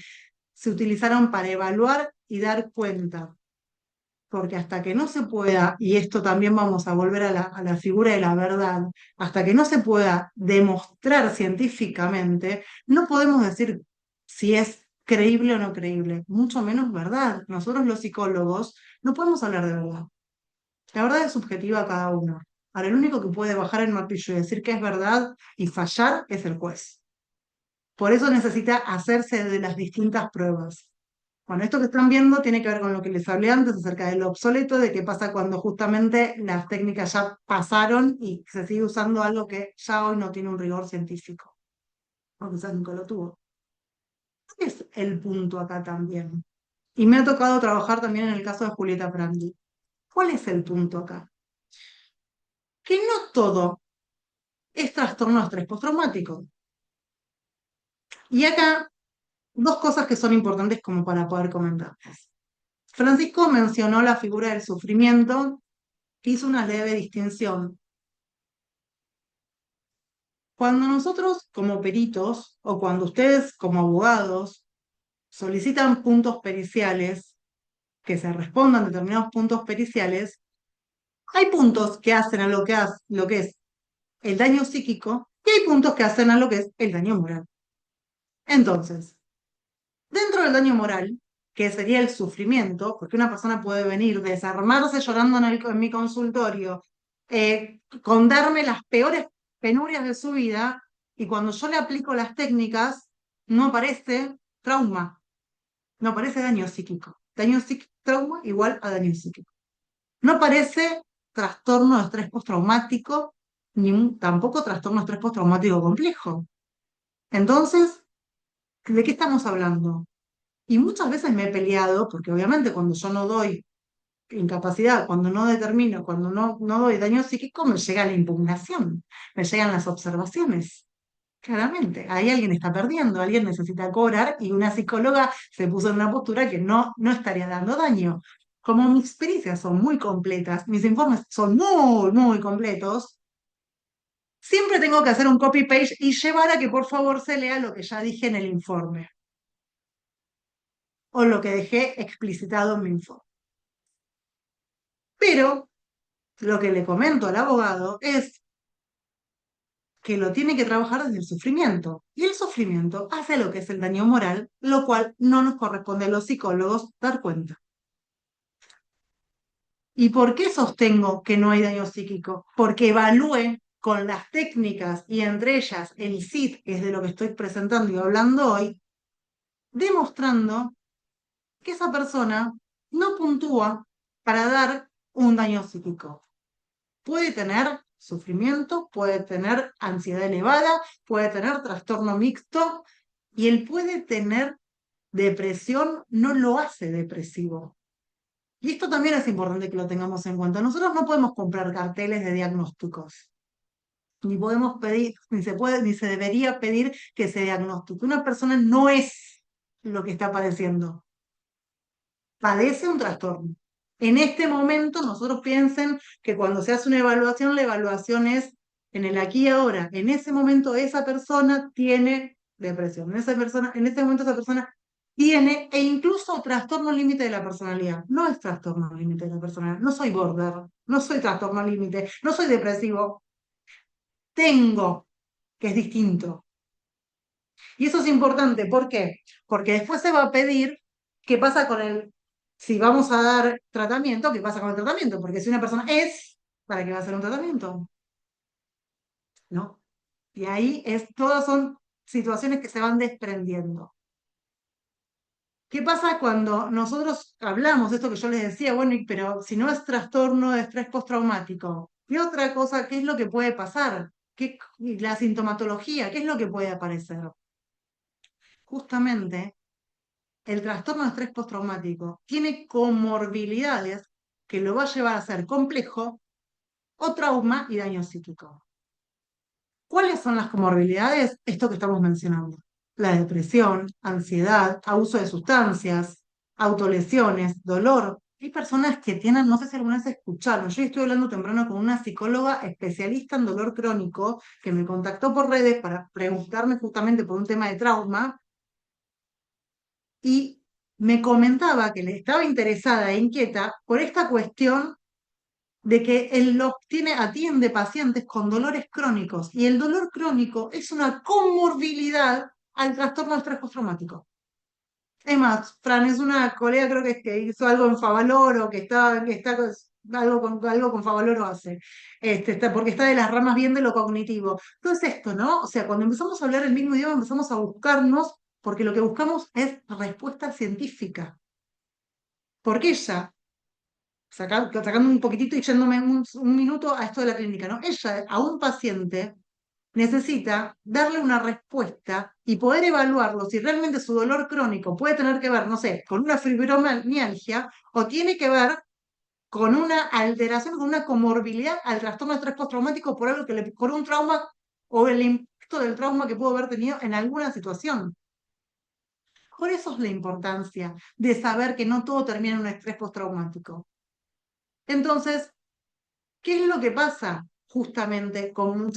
se utilizaron para evaluar y dar cuenta. Porque hasta que no se pueda, y esto también vamos a volver a la figura de la verdad, hasta que no se pueda demostrar científicamente, no podemos decir si es creíble o no creíble, mucho menos verdad. Nosotros los psicólogos no podemos hablar de verdad. La verdad es subjetiva a cada uno. Ahora, el único que puede bajar el martillo y decir que es verdad y fallar es el juez. Por eso necesita hacerse de las distintas pruebas. Bueno, esto que están viendo tiene que ver con lo que les hablé antes acerca de lo obsoleto, de qué pasa cuando justamente las técnicas ya pasaron y se sigue usando algo que ya hoy no tiene un rigor científico, o quizás nunca lo tuvo. ¿Cuál es el punto acá también? Y me ha tocado trabajar también en el caso de Julieta Prandi. ¿Cuál es el punto acá? Que no todo es trastorno de estrés postraumático. Y acá, dos cosas que son importantes como para poder comentarlas. Francisco mencionó la figura del sufrimiento, que hizo una leve distinción. Cuando nosotros como peritos o cuando ustedes como abogados solicitan puntos periciales, que se respondan determinados puntos periciales, hay puntos que hacen a lo que es el daño psíquico y hay puntos que hacen a lo que es el daño moral. Entonces, dentro del daño moral, que sería el sufrimiento, porque una persona puede venir, desarmarse llorando en mi consultorio, contarme las peores penurias de su vida, y cuando yo le aplico las técnicas, no aparece trauma, no aparece daño psíquico. Daño psíquico, trauma igual a daño psíquico. No aparece trastorno de estrés postraumático, ni tampoco trastorno de estrés postraumático complejo. Entonces, ¿de qué estamos hablando? Y muchas veces me he peleado, porque obviamente cuando yo no doy incapacidad, cuando no determino, cuando no doy daño psíquico, me llega la impugnación, me llegan las observaciones. Claramente, ahí alguien está perdiendo, alguien necesita cobrar y una psicóloga se puso en una postura que no estaría dando daño. Como mis experiencias son muy completas, mis informes son muy completos, siempre tengo que hacer un copy-paste y llevar a que por favor se lea lo que ya dije en el informe o lo que dejé explicitado en mi informe. Pero lo que le comento al abogado es que lo tiene que trabajar desde el sufrimiento. Y el sufrimiento hace lo que es el daño moral, lo cual no nos corresponde a los psicólogos dar cuenta. ¿Y por qué sostengo que no hay daño psíquico? Porque evalué con las técnicas y entre ellas el SIT, que es de lo que estoy presentando y hablando hoy, demostrando que esa persona no puntúa para dar un daño psíquico. Puede tener sufrimiento, puede tener ansiedad elevada, puede tener trastorno mixto y él puede tener depresión, no lo hace depresivo. Y esto también es importante que lo tengamos en cuenta. Nosotros no podemos comprar carteles de diagnósticos, ni podemos pedir, ni se puede, ni se debería pedir que se diagnostique. Una persona no es lo que está padeciendo, padece un trastorno. En este momento, nosotros piensen que cuando se hace una evaluación, la evaluación es en el aquí y ahora. En ese momento, esa persona tiene depresión. En ese momento, esa persona tiene, e incluso trastorno límite de la personalidad. No es trastorno límite de la personalidad. No soy border, no soy trastorno límite, no soy depresivo. Tengo, que es distinto. Y eso es importante. ¿Por qué? Porque después se va a pedir qué pasa con el, si vamos a dar tratamiento, qué pasa con el tratamiento. Porque si una persona es, ¿para qué va a hacer un tratamiento? ¿No? Y ahí todas son situaciones que se van desprendiendo. ¿Qué pasa cuando nosotros hablamos de esto que yo les decía? Bueno, pero si no es trastorno de estrés postraumático, ¿qué otra cosa? ¿Qué es lo que puede pasar? La sintomatología, ¿qué es lo que puede aparecer? Justamente el trastorno de estrés postraumático tiene comorbilidades que lo va a llevar a ser complejo o trauma y daño psíquico. ¿Cuáles son las comorbilidades? Esto que estamos mencionando. La depresión, ansiedad, abuso de sustancias, autolesiones, dolor. Hay personas que tienen, no sé si alguna vez escucharon, yo estoy hablando temprano con una psicóloga especialista en dolor crónico que me contactó por redes para preguntarme justamente por un tema de trauma y me comentaba que le estaba interesada e inquieta por esta cuestión de que él atiende pacientes con dolores crónicos y el dolor crónico es una comorbilidad al trastorno de estrés postraumático. Es más, Fran es una colega, creo que hizo algo en Favaloro, algo con Favaloro hace, porque está de las ramas bien de lo cognitivo. Entonces esto, ¿no? O sea, cuando empezamos a hablar el mismo idioma, empezamos a buscarnos, porque lo que buscamos es respuesta científica. Porque ella, sacando un poquitito y yéndome un minuto a esto de la clínica, ¿no? Ella a un paciente necesita darle una respuesta y poder evaluarlo si realmente su dolor crónico puede tener que ver, no sé, con una fibromialgia o tiene que ver con una alteración, con una comorbilidad al trastorno de estrés postraumático por algo por un trauma o el impacto del trauma que pudo haber tenido en alguna situación. Por eso es la importancia de saber que no todo termina en un estrés postraumático. Entonces, ¿qué es lo que pasa justamente con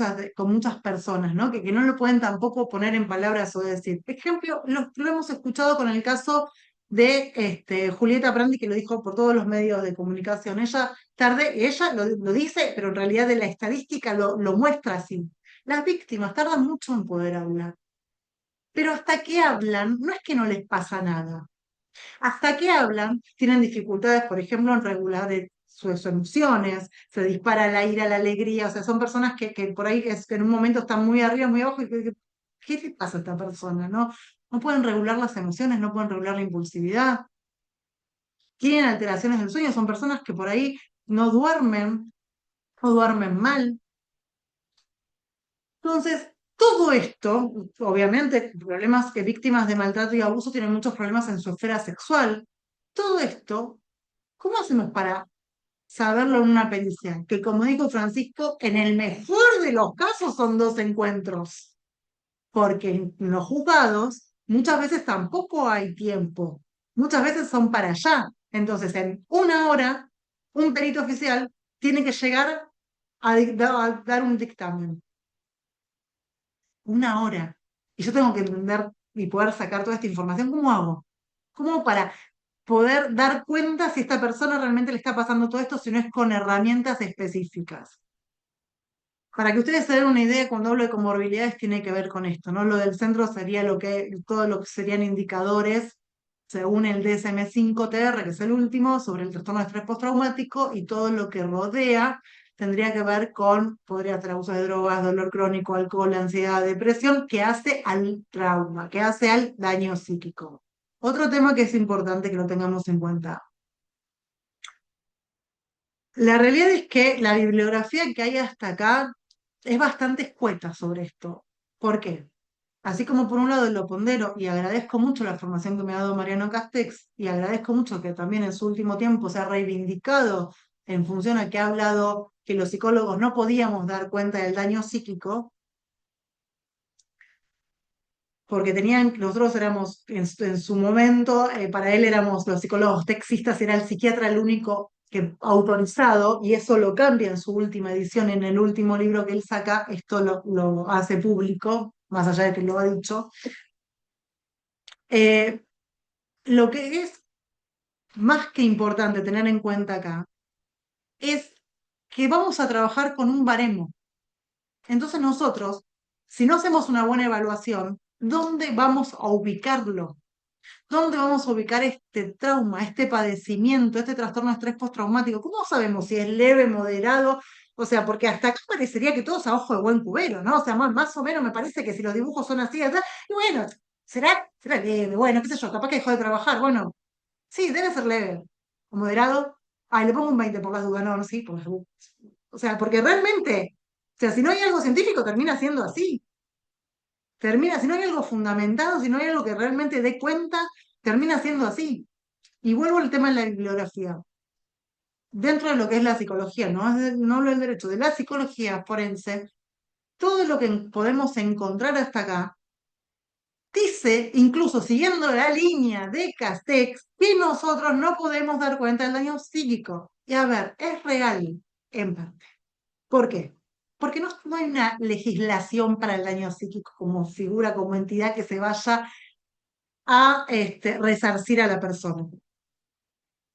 muchas personas, ¿no? Que no lo pueden tampoco poner en palabras o decir? Por ejemplo, lo hemos escuchado con el caso de Julieta Prandi, que lo dijo por todos los medios de comunicación. Ella lo dice, pero en realidad de la estadística lo muestra así. Las víctimas tardan mucho en poder hablar, pero hasta que hablan, no es que no les pasa nada. Hasta que hablan, tienen dificultades, por ejemplo, en regular sus emociones, se dispara la ira, la alegría, o sea, son personas que por ahí que en un momento están muy arriba, muy abajo, y ¿qué le pasa a esta persona? No pueden regular las emociones, no pueden regular la impulsividad, tienen alteraciones del sueño, son personas que por ahí no duermen, no duermen mal. Entonces, todo esto, obviamente, problemas que víctimas de maltrato y abuso tienen muchos problemas en su esfera sexual. Todo esto, ¿cómo hacemos para saberlo en una pericia? Que como dijo Francisco, en el mejor de los casos son dos encuentros. porque en los juzgados muchas veces tampoco hay tiempo, muchas veces son para allá. Entonces, en una hora, un perito oficial tiene que llegar a dar un dictamen. Una hora. Y yo tengo que entender y poder sacar toda esta información. ¿Cómo hago? ¿Cómo hago para poder dar cuenta si esta persona realmente le está pasando todo esto, si no es con herramientas específicas? Para que ustedes se den una idea, cuando hablo de comorbilidades tiene que ver con esto, ¿no? Lo del centro sería todo lo que serían indicadores según el DSM-5-TR, que es el último, sobre el trastorno de estrés postraumático, y todo lo que rodea tendría que ver con, podría ser abuso de drogas, dolor crónico, alcohol, ansiedad, depresión, que hace al trauma, que hace al daño psíquico. Otro tema que es importante que lo tengamos en cuenta. La realidad es que la bibliografía que hay hasta acá es bastante escueta sobre esto. ¿Por qué? Así como por un lado lo pondero y agradezco mucho la formación que me ha dado Mariano Castex y agradezco mucho que también en su último tiempo se ha reivindicado en función a que ha hablado que los psicólogos no podíamos dar cuenta del daño psíquico, porque nosotros éramos en su momento, para él éramos los psicólogos textistas, era el psiquiatra el único que autorizado, y eso lo cambia en su última edición, en el último libro que él saca, esto lo hace público, más allá de que lo ha dicho. Eh, lo que es más que importante tener en cuenta acá es que vamos a trabajar con un baremo. Entonces nosotros, si no hacemos una buena evaluación, ¿dónde vamos a ubicarlo? ¿Dónde vamos a ubicar este trauma, este padecimiento, este trastorno de estrés postraumático? ¿Cómo sabemos si es leve, moderado? O sea, porque hasta acá parecería que todo es a ojo de buen cubero, ¿no? O sea, más o menos me parece que si los dibujos son así, ¿verdad? Y bueno, será leve, bueno, qué sé yo, capaz que dejó de trabajar. Bueno, sí, debe ser leve. O moderado. Ay, le pongo un 20 por las dudas, no, no, sí, por las dudas. O sea, porque realmente, o sea, si no hay algo científico, termina siendo así. Termina, si no hay algo fundamentado, si no hay algo que realmente dé cuenta, termina siendo así. Y vuelvo al tema de la bibliografía. Dentro de lo que es la psicología, no lo del derecho, de la psicología forense, todo lo que podemos encontrar hasta acá dice, incluso siguiendo la línea de Castex, que nosotros no podemos dar cuenta del daño psíquico. Y a ver, es real en parte. ¿Por qué? Porque no hay una legislación para el daño psíquico como figura, como entidad que se vaya a resarcir a la persona.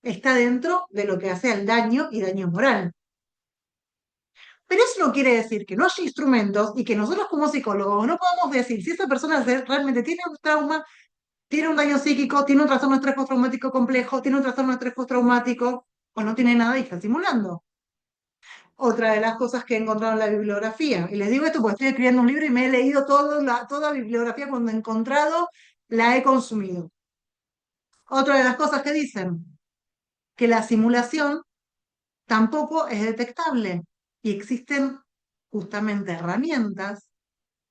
Está dentro de lo que hace al daño y daño moral. Pero eso no quiere decir que no haya instrumentos y que nosotros como psicólogos no podamos decir si esa persona realmente tiene un trauma, tiene un daño psíquico, tiene un trastorno de estrés postraumático complejo, tiene un trastorno de estrés postraumático o no tiene nada y está simulando. Otra de las cosas que he encontrado en la bibliografía, y les digo esto porque estoy escribiendo un libro y me he leído toda bibliografía cuando he encontrado, la he consumido. Otra de las cosas que dicen, que la simulación tampoco es detectable y existen justamente herramientas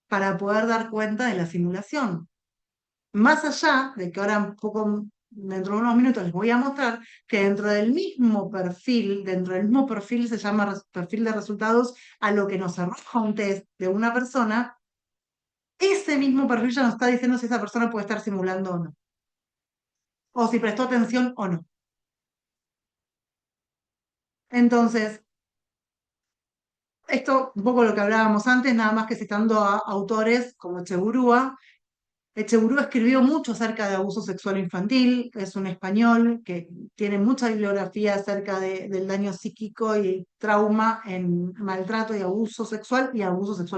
para poder dar cuenta de la simulación. Más allá de que ahora un poco, dentro de unos minutos les voy a mostrar que dentro del mismo perfil se llama perfil de resultados a lo que nos arroja un test de una persona, ese mismo perfil ya nos está diciendo si esa persona puede estar simulando o no, o si prestó atención o no. Entonces, esto, un poco lo que hablábamos antes, nada más que citando a autores como Echeburúa. Echeburúa escribió mucho acerca de abuso sexual infantil, es un español que tiene mucha bibliografía acerca del daño psíquico y trauma en maltrato y abuso sexual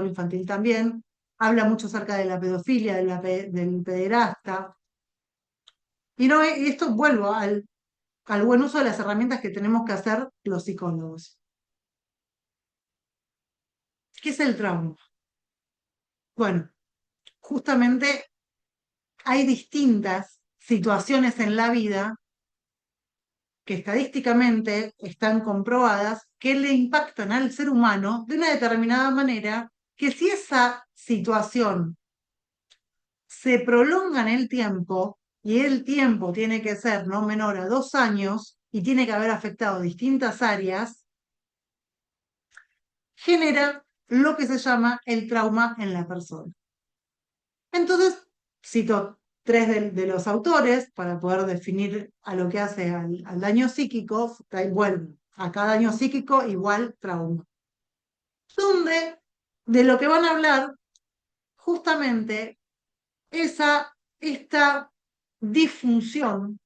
infantil también. Habla mucho acerca de la pedofilia, del pederasta. Y no, y esto vuelvo al buen uso de las herramientas que tenemos que hacer los psicólogos. ¿Qué es el trauma? Bueno, justamente hay distintas situaciones en la vida que estadísticamente están comprobadas que le impactan al ser humano de una determinada manera, que si esa situación se prolonga en el tiempo, y el tiempo tiene que ser no menor a 2 años y tiene que haber afectado distintas áreas, genera lo que se llama el trauma en la persona. Entonces, cito tres de los autores para poder definir a lo que hace al daño psíquico, vuelvo, a cada daño psíquico igual trauma. Donde de lo que van a hablar justamente esta disfunción,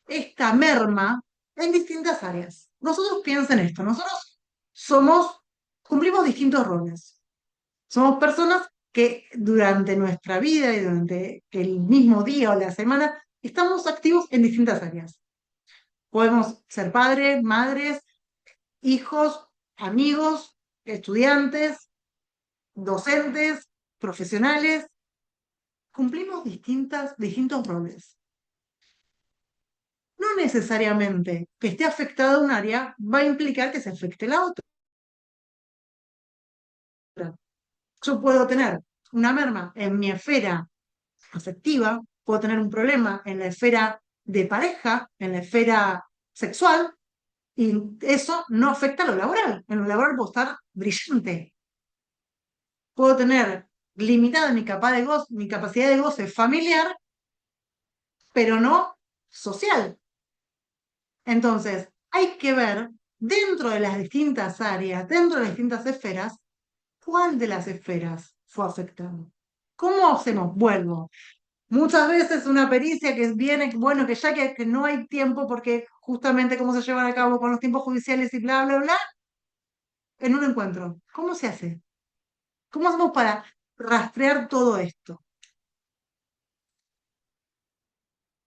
esta merma en distintas áreas. Nosotros piensen esto, nosotros cumplimos distintos roles. Somos personas que durante nuestra vida y durante el mismo día o la semana estamos activos en distintas áreas. Podemos ser padres, madres, hijos, amigos, estudiantes, docentes, profesionales. Cumplimos distintos roles. No necesariamente que esté afectada un área va a implicar que se afecte la otra. Yo puedo tener una merma en mi esfera afectiva, puedo tener un problema en la esfera de pareja, en la esfera sexual, y eso no afecta a lo laboral. En lo laboral puedo estar brillante. Puedo tener limitada mi capacidad de goce familiar, pero no social. Entonces, hay que ver dentro de las distintas áreas, dentro de las distintas esferas, cuál de las esferas fue afectado. ¿Cómo hacemos? Vuelvo. Muchas veces una pericia que viene, bueno, que ya que no hay tiempo porque justamente cómo se llevan a cabo con los tiempos judiciales y bla, bla, bla, en un encuentro. ¿Cómo se hace? ¿Cómo hacemos para rastrear todo esto?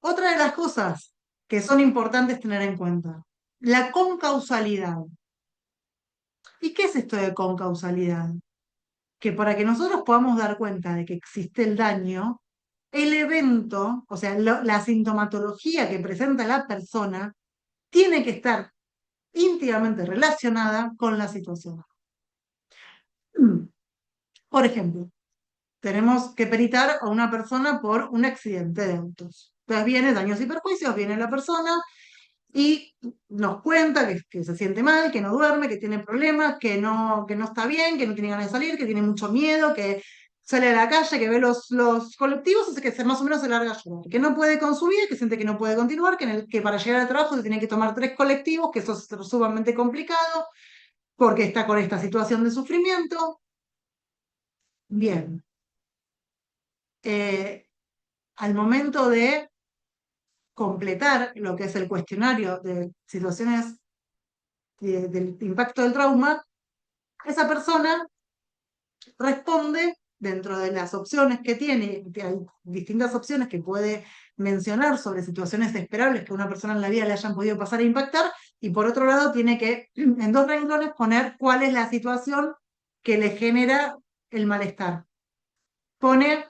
Otra de las cosas que son importantes tener en cuenta, la concausalidad. ¿Y qué es esto de concausalidad? Que para que nosotros podamos dar cuenta de que existe el daño, el evento, o sea, la sintomatología que presenta la persona, tiene que estar íntimamente relacionada con la situación. Por ejemplo, tenemos que peritar a una persona por un accidente de autos. Entonces viene daños y perjuicios, viene la persona y nos cuenta que se siente mal, que no duerme, que tiene problemas, que no está bien, que no tiene ganas de salir, que tiene mucho miedo, que sale a la calle, que ve los colectivos y que más o menos se larga a llorar, que no puede consumir, que siente que no puede continuar, que para llegar al trabajo se tiene que tomar 3 colectivos, que eso es sumamente complicado porque está con esta situación de sufrimiento. Bien, eh, al momento de completar lo que es el cuestionario de situaciones del impacto del trauma, esa persona responde dentro de las opciones que tiene, que hay distintas opciones que puede mencionar sobre situaciones esperables que a una persona en la vida le hayan podido pasar a impactar, y por otro lado tiene que en 2 renglones poner cuál es la situación que le genera el malestar. Pone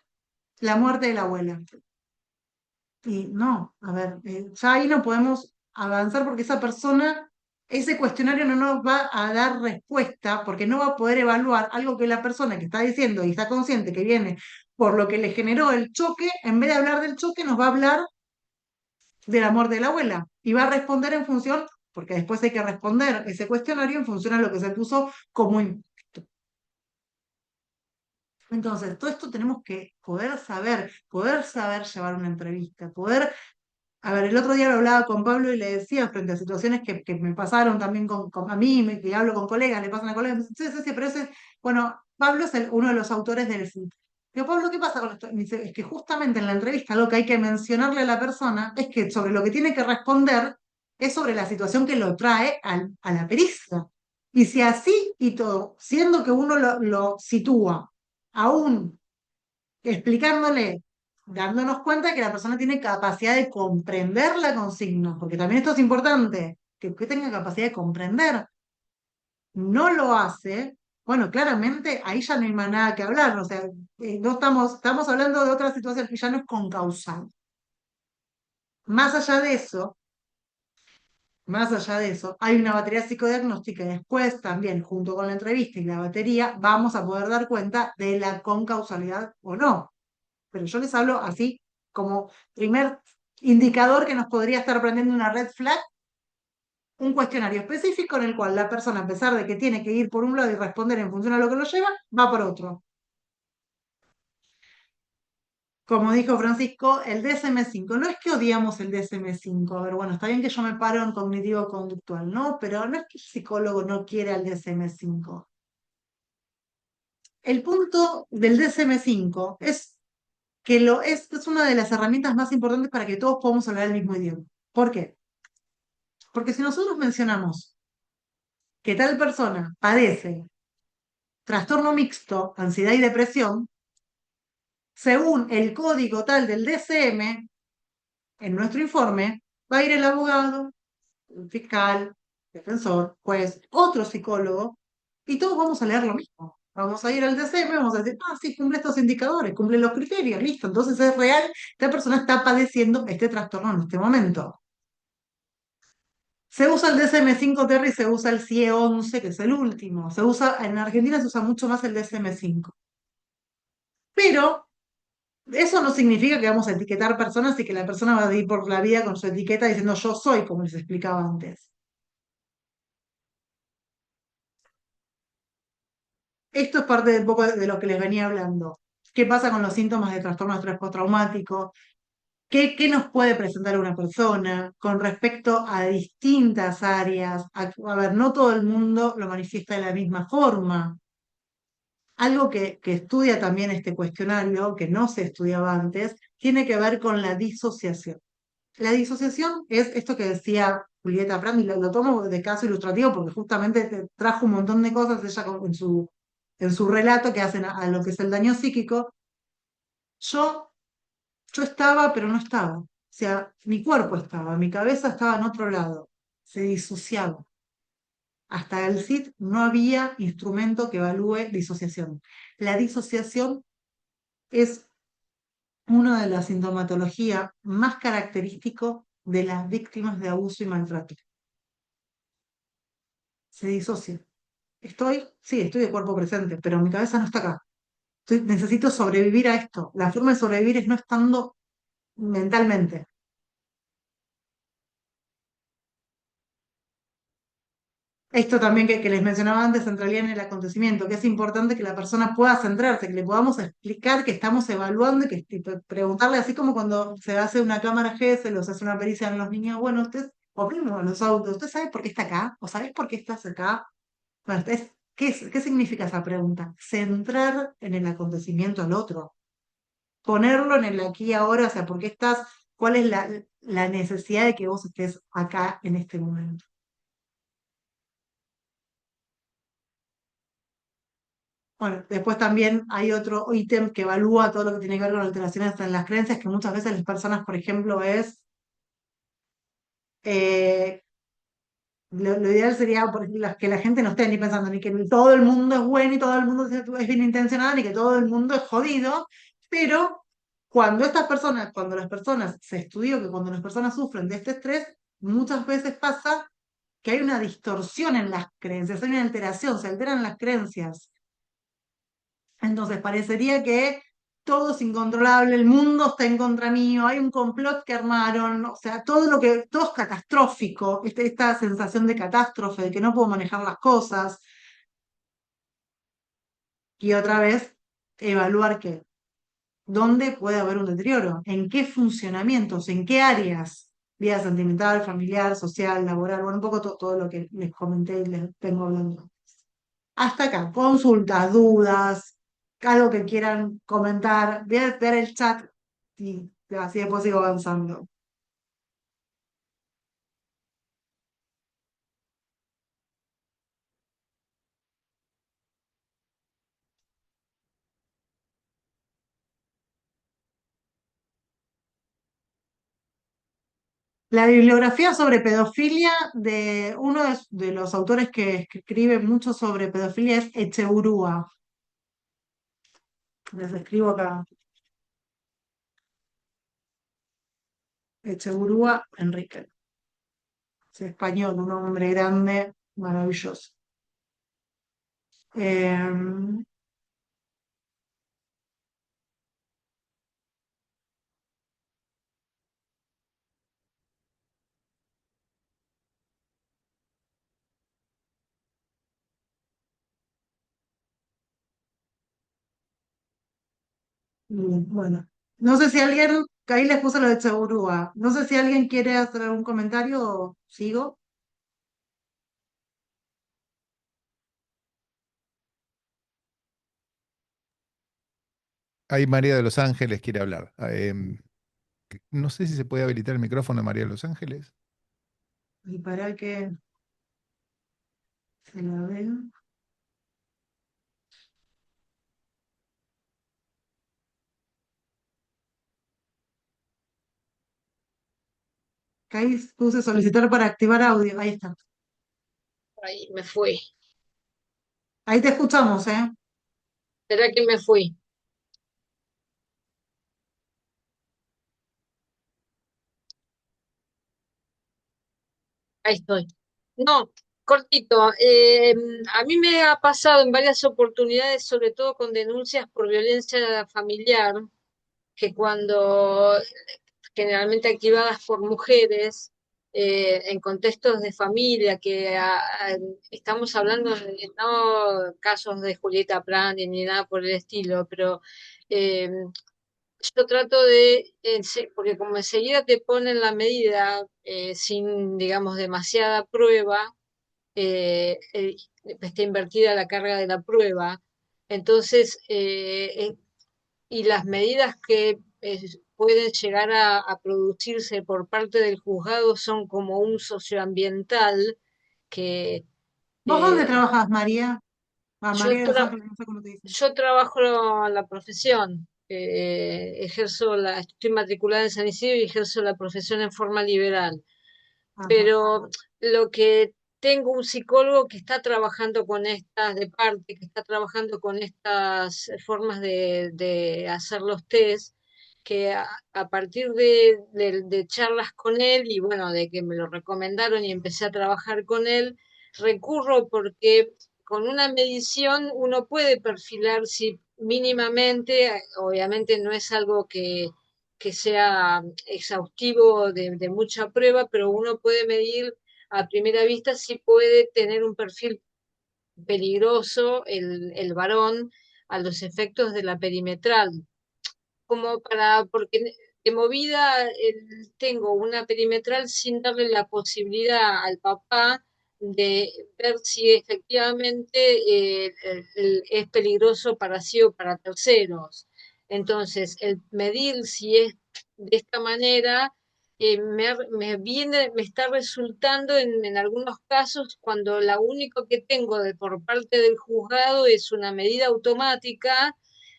la muerte de la abuela. Y no, a ver, ya ahí no podemos avanzar porque esa persona, ese cuestionario no nos va a dar respuesta porque no va a poder evaluar algo que la persona que está diciendo y está consciente que viene por lo que le generó el choque, en vez de hablar del choque, nos va a hablar del amor de la abuela y va a responder en función, porque después hay que responder ese cuestionario en función a lo que se puso como impacto. Entonces, todo esto tenemos que poder saber llevar una entrevista, poder a ver, el otro día lo hablaba con Pablo y le decía, frente a situaciones que me pasaron también a mí, que hablo con colegas, le pasan a colegas, me dicen, sí, sí, sí, pero bueno, Pablo es uno de los autores del FIT. Digo, Pablo, ¿qué pasa con esto? Me dice, es que justamente en la entrevista lo que hay que mencionarle a la persona es que sobre lo que tiene que responder es sobre la situación que lo trae a la pericia. Y si así y todo, siendo que uno lo sitúa aún explicándole, dándonos cuenta que la persona tiene capacidad de comprender la consigna, porque también esto es importante, que tenga capacidad de comprender. No lo hace, bueno, claramente ahí ya no hay más nada que hablar, o sea, no estamos hablando de otra situación que ya no es concausal. Más allá de eso, más allá de eso, hay una batería psicodiagnóstica y después también, junto con la entrevista y la batería, vamos a poder dar cuenta de la concausalidad o no. Pero yo les hablo así como primer indicador que nos podría estar prendiendo una red flag, un cuestionario específico en el cual la persona, a pesar de que tiene que ir por un lado y responder en función a lo que lo lleva, va por otro. como dijo Francisco, el DSM-5, no es que odiamos el DSM-5, a ver, bueno, está bien que yo me paro en cognitivo-conductual, ¿no? Pero no es que el psicólogo no quiera el DSM-5. El punto del DSM-5 es que es una de las herramientas más importantes para que todos podamos hablar el mismo idioma. ¿Por qué? Porque si nosotros mencionamos que tal persona padece trastorno mixto, ansiedad y depresión, según el código tal del DSM, en nuestro informe, va a ir el abogado, el fiscal, defensor, juez, otro psicólogo, y todos vamos a leer lo mismo. Vamos a ir al DCM, vamos a decir, ah, sí, cumple estos indicadores, cumple los criterios, listo. Entonces es real, esta persona está padeciendo este trastorno en este momento. Se usa el DSM-5 Terry y se usa el CIE-11, que es el último. En Argentina se usa mucho más el DSM-5. Pero eso no significa que vamos a etiquetar personas y que la persona va a ir por la vida con su etiqueta diciendo yo soy, como les explicaba antes. Esto es parte de un poco de lo que les venía hablando. ¿Qué pasa con los síntomas de trastorno de estrés postraumático? ¿Qué nos puede presentar una persona con respecto a distintas áreas? A ver, no todo el mundo lo manifiesta de la misma forma. Algo que estudia también este cuestionario, que no se estudiaba antes, tiene que ver con la disociación. La disociación es esto que decía Julieta Prandi, lo tomo de caso ilustrativo porque justamente trajo un montón de cosas ella en su relato que hacen a lo que es el daño psíquico. Yo, yo estaba, pero no estaba. O sea, mi cuerpo estaba, mi cabeza estaba en otro lado. Se disociaba. Hasta el CID no había instrumento que evalúe disociación. La disociación es una de las sintomatologías más características de las víctimas de abuso y maltrato. Se disocia. Sí, estoy de cuerpo presente, pero mi cabeza no está acá. Necesito sobrevivir a esto. La forma de sobrevivir es no estando mentalmente. Esto también que les mencionaba antes centralidad en el acontecimiento, que es importante que la persona pueda centrarse, que le podamos explicar que estamos evaluando y preguntarle, así como cuando se hace una cámara G, se los hace una pericia en los niños, bueno, usted, o mismo en los autos, ¿usted sabe por qué está acá? ¿O sabes por qué estás acá? Bueno, ¿qué significa esa pregunta? Centrar en el acontecimiento al otro, ponerlo en el aquí y ahora, o sea, ¿por qué estás? ¿Cuál es la necesidad de que vos estés acá en este momento? Bueno, después también hay otro ítem que evalúa todo lo que tiene que ver con alteraciones en las creencias, que muchas veces las personas, por ejemplo, eh, lo ideal sería por ejemplo, que la gente no esté ni pensando ni que todo el mundo es bueno y todo el mundo es bien intencionado, ni que todo el mundo es jodido, pero cuando las personas, se estudió que cuando las personas sufren de este estrés, muchas veces pasa que hay una distorsión en las creencias, hay una alteración, se alteran las creencias. Entonces parecería que todo es incontrolable, el mundo está en contra mío, hay un complot que armaron, o sea, todo es catastrófico, esta sensación de catástrofe, de que no puedo manejar las cosas, y otra vez evaluar qué, dónde puede haber un deterioro, en qué funcionamientos, en qué áreas, vida sentimental, familiar, social, laboral, bueno, un poco todo lo que les comenté y les vengo hablando. Hasta acá, consultas, dudas, algo que quieran comentar. Voy a ver el chat y así después sigo avanzando. La bibliografía sobre pedofilia de uno de los autores que escribe mucho sobre pedofilia es Echeurúa. Les escribo acá. Echeurúa Enrique. Es español, un hombre grande, maravilloso. Eh, bueno. No sé si alguien, ahí les puse lo de Chegurúa. No sé si alguien quiere hacer algún comentario o sigo. Ahí María de los Ángeles quiere hablar. No sé si se puede habilitar el micrófono de María de los Ángeles. Y para que se la vea. Que ahí puse solicitar para activar audio. Ahí está. Ahí me fui. Ahí te escuchamos, ¿eh? ¿Será que me fui? Ahí estoy. No, cortito. A mí me ha pasado en varias oportunidades, sobre todo con denuncias por violencia familiar, que cuando generalmente activadas por mujeres, en contextos de familia, estamos hablando de no casos de Julieta Prandi ni nada por el estilo, pero eh, yo trato porque como enseguida te ponen la medida sin, digamos, demasiada prueba, está invertida la carga de la prueba, entonces, y las medidas que pueden llegar a producirse por parte del juzgado son como un socioambiental que ¿Vos dónde eh, trabajas, María? Ah, yo, María de los tra- Ángeles, no sé cómo te dicen. yo trabajo la profesión, estoy matriculada en San Isidro y ejerzo la profesión en forma liberal, Ajá. pero lo que tengo un psicólogo que está trabajando con estas de parte, que está trabajando con estas formas de hacer los test, que a partir de charlas con él y bueno, de que me lo recomendaron y empecé a trabajar con él, recurro porque con una medición uno puede perfilar si mínimamente, obviamente no es algo que sea exhaustivo de mucha prueba, pero uno puede medir a primera vista si puede tener un perfil peligroso el varón a los efectos de la perimetral, porque de movida tengo una perimetral sin darle la posibilidad al papá de ver si efectivamente es peligroso para sí o para terceros. Entonces, el medir si es de esta manera me está resultando en algunos casos cuando la único que tengo por parte del juzgado es una medida automática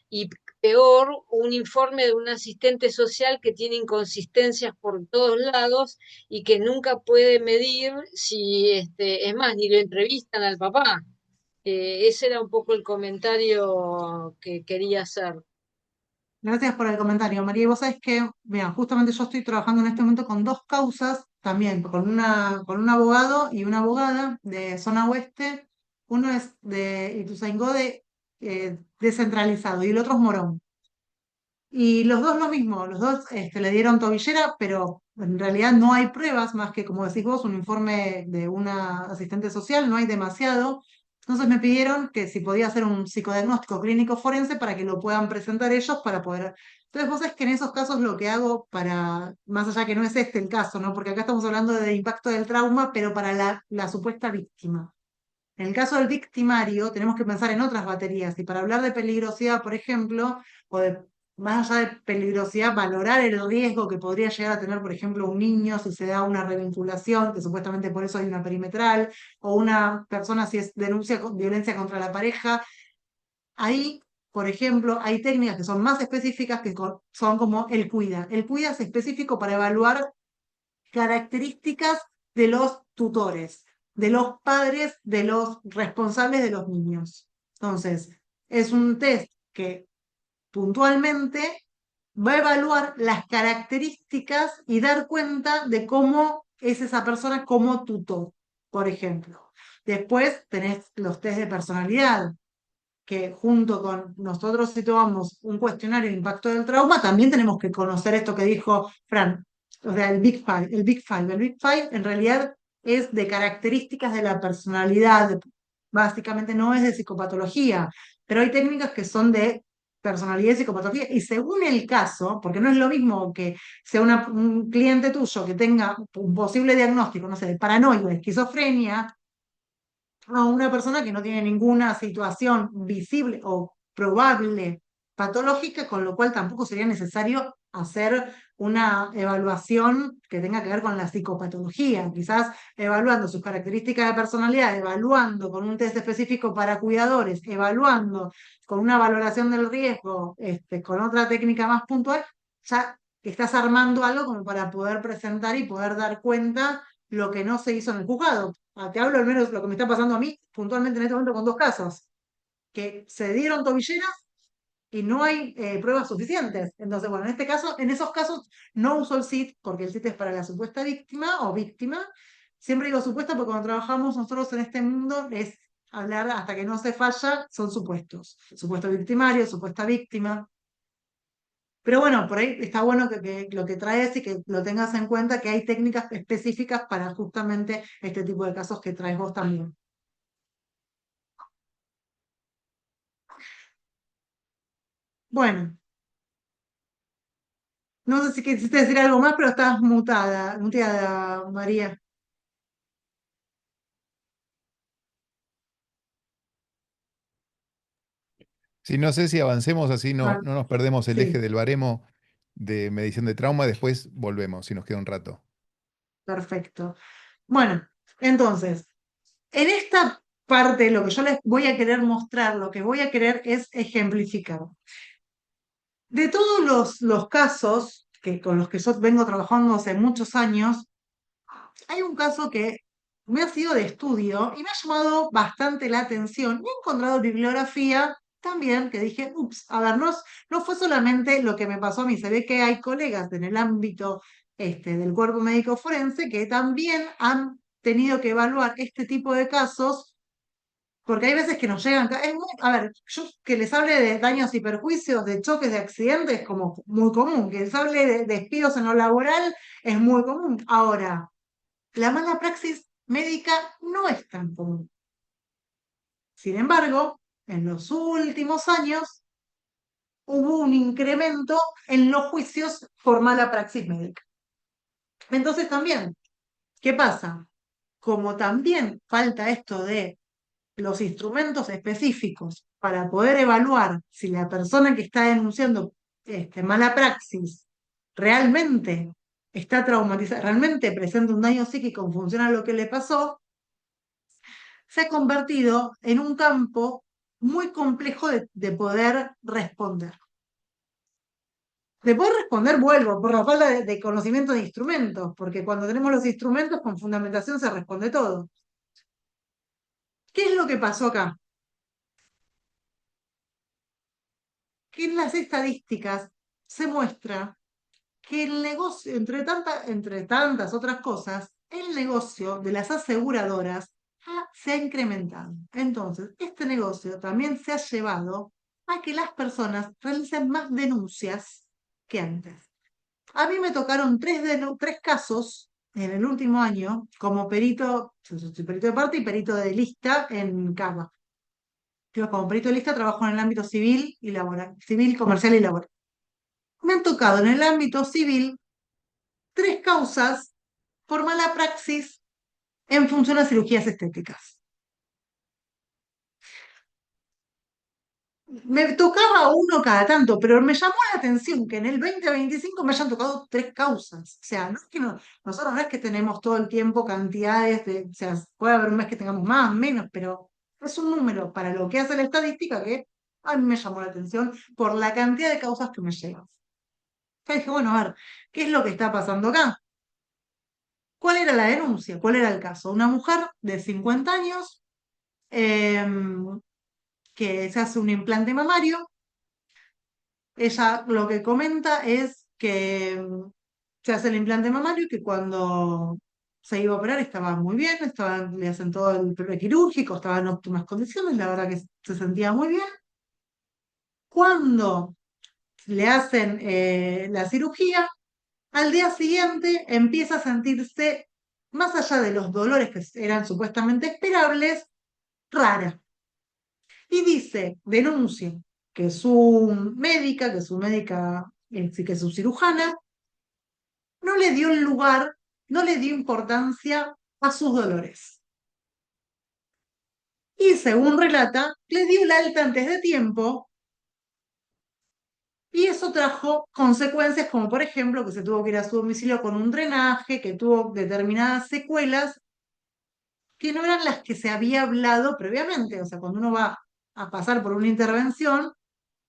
y peor, un informe de un asistente social que tiene inconsistencias por todos lados y que nunca puede medir si, es más, ni lo entrevistan al papá. Ese era un poco el comentario que quería hacer. Gracias por el comentario, María. Y vos sabés que, mira, justamente yo estoy trabajando en este momento con dos causas, también con un abogado y una abogada de zona oeste. Uno es de Ituzaingó descentralizado y el otro es Morón. Y los dos lo mismo, los dos le dieron tobillera, pero en realidad no hay pruebas más que, como decís vos, un informe de una asistente social, no hay demasiado. Entonces me pidieron que si podía hacer un psicodiagnóstico clínico forense para que lo puedan presentar ellos para poder. Entonces vos sabés que en esos casos lo que hago para, más allá que no es este el caso, ¿no? Porque acá estamos hablando de impacto del trauma, pero para la supuesta víctima. En el caso del victimario, tenemos que pensar en otras baterías. Y para hablar de peligrosidad, por ejemplo, o de más allá de peligrosidad, valorar el riesgo que podría llegar a tener, por ejemplo, un niño si se da una revinculación, que supuestamente por eso hay una perimetral, o una persona si es denuncia violencia contra la pareja. Ahí, por ejemplo, hay técnicas que son más específicas que son como el cuida. El cuida es específico para evaluar características de los tutores, de los padres, de los responsables de los niños. Entonces, es un test que puntualmente va a evaluar las características y dar cuenta de cómo es esa persona como tutor, por ejemplo. Después tenés los test de personalidad, que junto con nosotros si tomamos un cuestionario de impacto del trauma, también tenemos que conocer esto que dijo Fran, o sea, el Big Five. El Big Five, el Big Five en realidad es de características de la personalidad, básicamente no es de psicopatología, pero hay técnicas que son de personalidad y psicopatología, y según el caso, porque no es lo mismo que sea un cliente tuyo que tenga un posible diagnóstico, no sé, de paranoia, de esquizofrenia, a una persona que no tiene ninguna situación visible o probable patológica, con lo cual tampoco sería necesario hacer una evaluación que tenga que ver con la psicopatología, quizás evaluando sus características de personalidad, evaluando con un test específico para cuidadores, evaluando con una valoración del riesgo, con otra técnica más puntual, ya estás armando algo como para poder presentar y poder dar cuenta lo que no se hizo en el juzgado. Te hablo al menos lo que me está pasando a mí puntualmente en este momento con dos casos, que se dieron tobilleras y no hay pruebas suficientes. Entonces, bueno, en este caso, en esos casos no uso el SIT porque el SIT es para la supuesta víctima o víctima. Siempre digo supuesta porque cuando trabajamos nosotros en este mundo es hablar hasta que no se falla, son supuestos. Supuesto victimario, supuesta víctima. Pero bueno, por ahí está bueno que lo que traes y que lo tengas en cuenta, que hay técnicas específicas para justamente este tipo de casos que traes vos también. Bueno, no sé si quisiste decir algo más, pero estás muteada, María. Sí, no sé si avancemos así, Ah, no nos perdemos el eje sí, del baremo de medición de trauma, después volvemos, si nos queda un rato. perfecto. Bueno, entonces, en esta parte lo que yo les voy a querer mostrar, lo que voy a querer es ejemplificar. De todos los casos con los que yo vengo trabajando hace muchos años, hay un caso que me ha sido de estudio y me ha llamado bastante la atención. Y he encontrado bibliografía también que dije, ups, a ver, no fue solamente lo que me pasó a mí, se ve que hay colegas en el ámbito del cuerpo médico forense que también han tenido que evaluar este tipo de casos, porque hay veces que nos llegan, a ver, yo que les hable de daños y perjuicios, de choques, de accidentes, es como muy común, que les hable de despidos en lo laboral es muy común. Ahora, la mala praxis médica no es tan común. Sin embargo, en los últimos años hubo un incremento en los juicios por mala praxis médica. Entonces también, ¿qué pasa? Como también falta esto de los instrumentos específicos para poder evaluar si la persona que está denunciando mala praxis realmente está traumatizada, realmente presenta un daño psíquico en función a lo que le pasó, se ha convertido en un campo muy complejo de poder responder. De poder responder, vuelvo, por la falta de conocimiento de instrumentos, porque cuando tenemos los instrumentos con fundamentación se responde todo. ¿Qué es lo que pasó acá? Que en las estadísticas se muestra que el negocio, entre tantas otras cosas, el negocio de las aseguradoras se ha incrementado. Entonces, este negocio también se ha llevado a que las personas realicen más denuncias que antes. A mí me tocaron tres casos en el último año como perito, yo soy perito de parte y perito de lista en CABA. Yo como perito de lista trabajo en el ámbito civil y laboral, civil, comercial y laboral. Me han tocado en el ámbito civil tres causas por mala praxis en función a cirugías estéticas. Me tocaba uno cada tanto, pero me llamó la atención que en el 2025 me hayan tocado tres causas. O sea, no es que nosotros no es que tenemos todo el tiempo cantidades o sea, puede haber un mes que tengamos más, menos, pero es un número para lo que hace la estadística que a mí me llamó la atención por la cantidad de causas que me llegan. Entonces dije, bueno, a ver, ¿qué es lo que está pasando acá? ¿Cuál era la denuncia? ¿Cuál era el caso? Una mujer de 50 años que se hace un implante mamario. Ella lo que comenta es que se hace el implante mamario y que cuando se iba a operar estaba muy bien, le hacen todo el prequirúrgico, estaba en óptimas condiciones, la verdad que se sentía muy bien. Cuando le hacen la cirugía, al día siguiente empieza a sentirse, más allá de los dolores que eran supuestamente esperables, rara. Y dice, denuncia, que su médica, que su cirujana, no le dio el lugar, no le dio importancia a sus dolores. Y según relata, le dio el alta antes de tiempo y eso trajo consecuencias como por ejemplo que se tuvo que ir a su domicilio con un drenaje, que tuvo determinadas secuelas que no eran las que se había hablado previamente. O sea, cuando uno va a pasar por una intervención,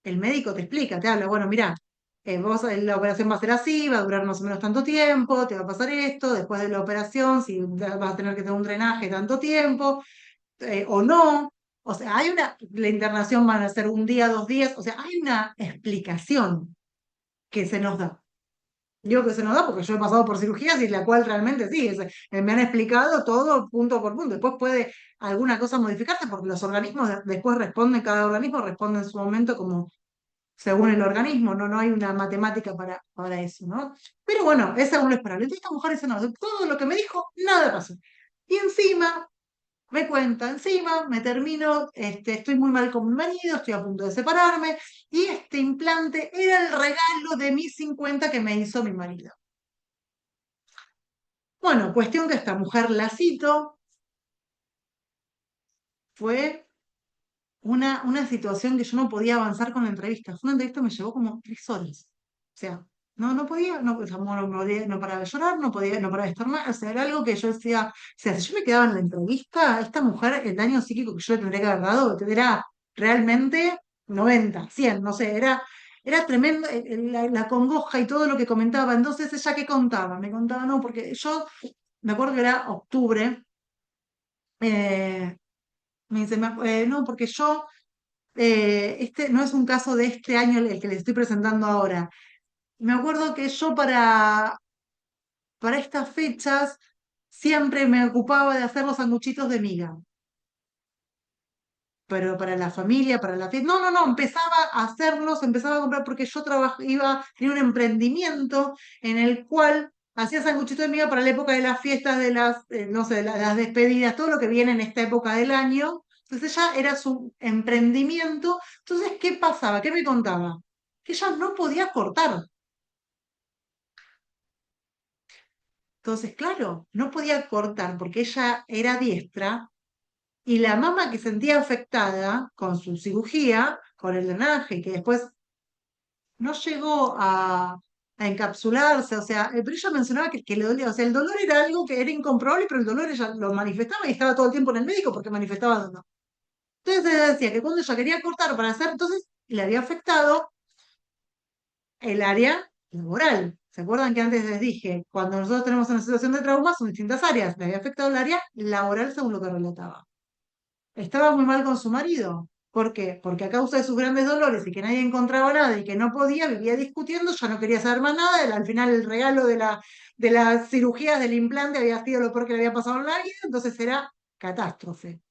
el médico te explica, te habla, bueno, mira, la operación va a ser así, va a durar más o menos tanto tiempo, te va a pasar esto, después de la operación, si vas a tener que tener un drenaje tanto tiempo, o no. O sea, la internación van a ser un día, 2 días, o sea, hay una explicación que se nos da. Digo que se nos da porque yo he pasado por cirugías y la cual realmente sí, me han explicado todo punto por punto. Después puede alguna cosa modificarse porque los organismos después responden, cada organismo responde en su momento como según el organismo, no hay una matemática para eso, ¿no? Pero bueno, es según lo esperable. Entonces esta mujer dice, no, de todo lo que me dijo, nada pasó. Y encima me cuenta, encima me termino, estoy muy mal con mi marido, estoy a punto de separarme, y este implante era el regalo de mis 50 que me hizo mi marido. Bueno, cuestión que esta mujer la cito, fue una situación que yo no podía avanzar con la entrevista. Fue una entrevista que me llevó como 3 horas. O sea, no podía, no, o sea, no paraba de llorar, no paraba de estar mal. O sea, era algo que yo decía, o sea, si yo me quedaba en la entrevista, esta mujer, el daño psíquico que yo le tendría que haber dado, era realmente 90, 100, no sé, era tremendo la congoja y todo lo que comentaba. Entonces, ¿ella qué contaba? Me contaba, no, porque yo me acuerdo que era octubre, eh, me dice, no, porque yo este no es un caso de este año el que les estoy presentando ahora. Me acuerdo que yo para estas fechas siempre me ocupaba de hacer los sanguchitos de miga, pero para la familia, para la fiesta. No, empezaba a hacerlos, empezaba a comprar porque yo tenía un emprendimiento en el cual hacía sanguchitos de miga para la época de las fiestas, de no sé, las despedidas, todo lo que viene en esta época del año. Entonces ella era su emprendimiento. Entonces, ¿qué pasaba? ¿Qué me contaba? Que ella no podía cortar. Entonces, claro, no podía cortar porque ella era diestra y la mamá que sentía afectada con su cirugía, con el drenaje, que después no llegó a encapsularse, o sea, pero ella mencionaba que le dolía, o sea, el dolor era algo que era incomprobable, pero el dolor ella lo manifestaba y estaba todo el tiempo en el médico porque manifestaba dolor. Entonces ella decía que cuando ella quería cortar para hacer, entonces le había afectado el área laboral. ¿Se acuerdan que antes les dije, cuando nosotros tenemos una situación de trauma, son distintas áreas? Le había afectado el área laboral según lo que relataba. Estaba muy mal con su marido. ¿Por qué? Porque a causa de sus grandes dolores y que nadie encontraba nada y que no podía, vivía discutiendo, ya no quería saber más nada. Al final el regalo de las cirugías del implante había sido lo peor que le había pasado en la vida, entonces era catástrofe.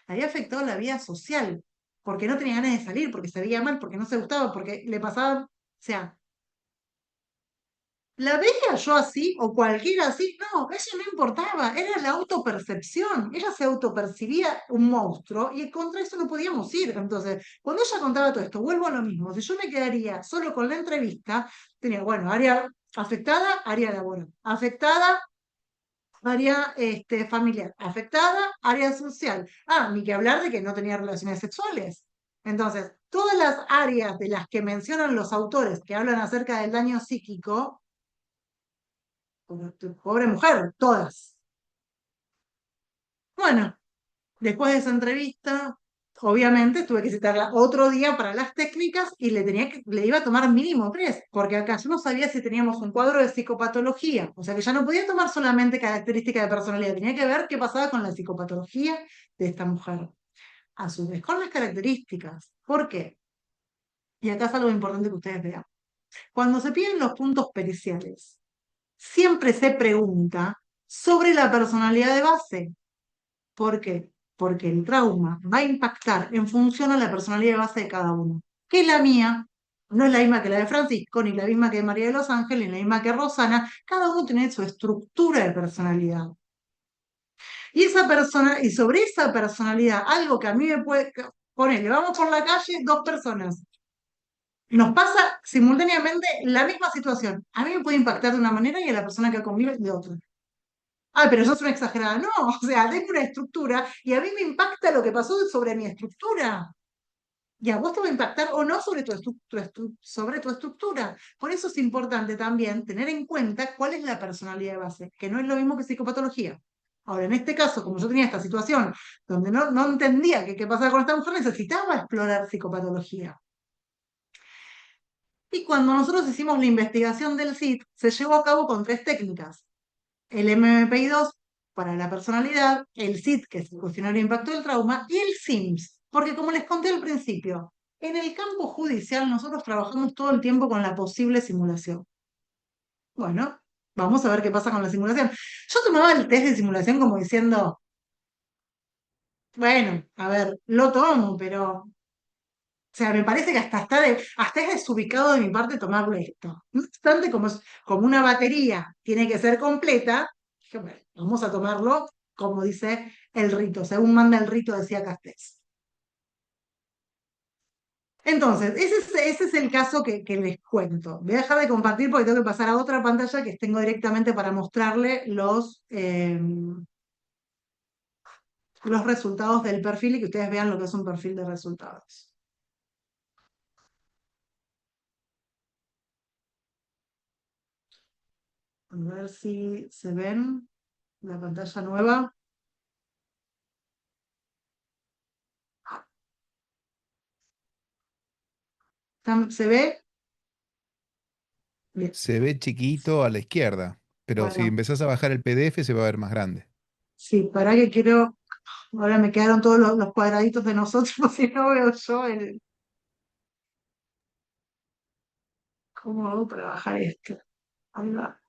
Le había afectado la vida social, porque no tenía ganas de salir, porque se veía mal, porque no se gustaba, porque le pasaba, o sea, ¿la veía yo así o cualquiera así? No, eso no importaba, era la autopercepción. Ella se autopercibía un monstruo y contra eso no podíamos ir. Entonces, cuando ella contaba todo esto, vuelvo a lo mismo. Si yo me quedaría solo con la entrevista, tenía, bueno, área afectada, área laboral. Afectada, área familiar. Afectada, área social. Ni que hablar de que no tenía relaciones sexuales. Entonces, todas las áreas de las que mencionan los autores que hablan acerca del daño psíquico, pobre mujer, todas. Bueno, después de esa entrevista, obviamente tuve que citarla otro día para las técnicas y le iba a tomar mínimo 3, porque acá yo no sabía si teníamos un cuadro de psicopatología, o sea que ya no podía tomar solamente características de personalidad, tenía que ver qué pasaba con la psicopatología de esta mujer, a su vez con las características. ¿Por qué? Y acá es algo importante que ustedes vean. Cuando se piden los puntos periciales, siempre se pregunta sobre la personalidad de base. ¿Por qué? Porque el trauma va a impactar en función a la personalidad de base de cada uno. Que la mía no es la misma que la de Francisco, ni la misma que de María de los Ángeles, ni la misma que Rosana. Cada uno tiene su estructura de personalidad. Y esa persona, y sobre esa personalidad, algo que a mí me puede ponerle, vamos por la calle, 2 personas. Nos pasa simultáneamente la misma situación. A mí me puede impactar de una manera y a la persona que conmigo de otra. Ah, pero sos una exagerada. No, o sea, tengo una estructura y a mí me impacta lo que pasó sobre mi estructura. Y a vos te va a impactar o no sobre sobre tu estructura. Por eso es importante también tener en cuenta cuál es la personalidad de base, que no es lo mismo que psicopatología. Ahora, en este caso, como yo tenía esta situación donde no entendía qué pasaba con esta mujer, necesitaba explorar psicopatología. Y cuando nosotros hicimos la investigación del CIT, se llevó a cabo con tres técnicas. El MMPI-2 para la personalidad, el CIT, que es el cuestionario de impacto del trauma, y el SIMS, porque como les conté al principio, en el campo judicial nosotros trabajamos todo el tiempo con la posible simulación. Bueno, vamos a ver qué pasa con la simulación. Yo tomaba el test de simulación como diciendo, bueno, a ver, lo tomo, pero o sea, me parece que hasta es desubicado de mi parte tomarlo esto. No obstante, como una batería tiene que ser completa, dije, bueno, vamos a tomarlo como dice el rito, según manda el rito, decía Castés. Entonces, ese es el caso que les cuento. Voy a dejar de compartir porque tengo que pasar a otra pantalla que tengo directamente para mostrarle los resultados del perfil y que ustedes vean lo que es un perfil de resultados. A ver si se ven la pantalla nueva. ¿Se ve? Bien. Se ve chiquito a la izquierda, pero si Bueno, empezás a bajar el PDF se va a ver más grande. sí, para que quiero. Ahora me quedaron todos los cuadraditos de nosotros, si no veo yo cómo hago para bajar esto. Ahí va.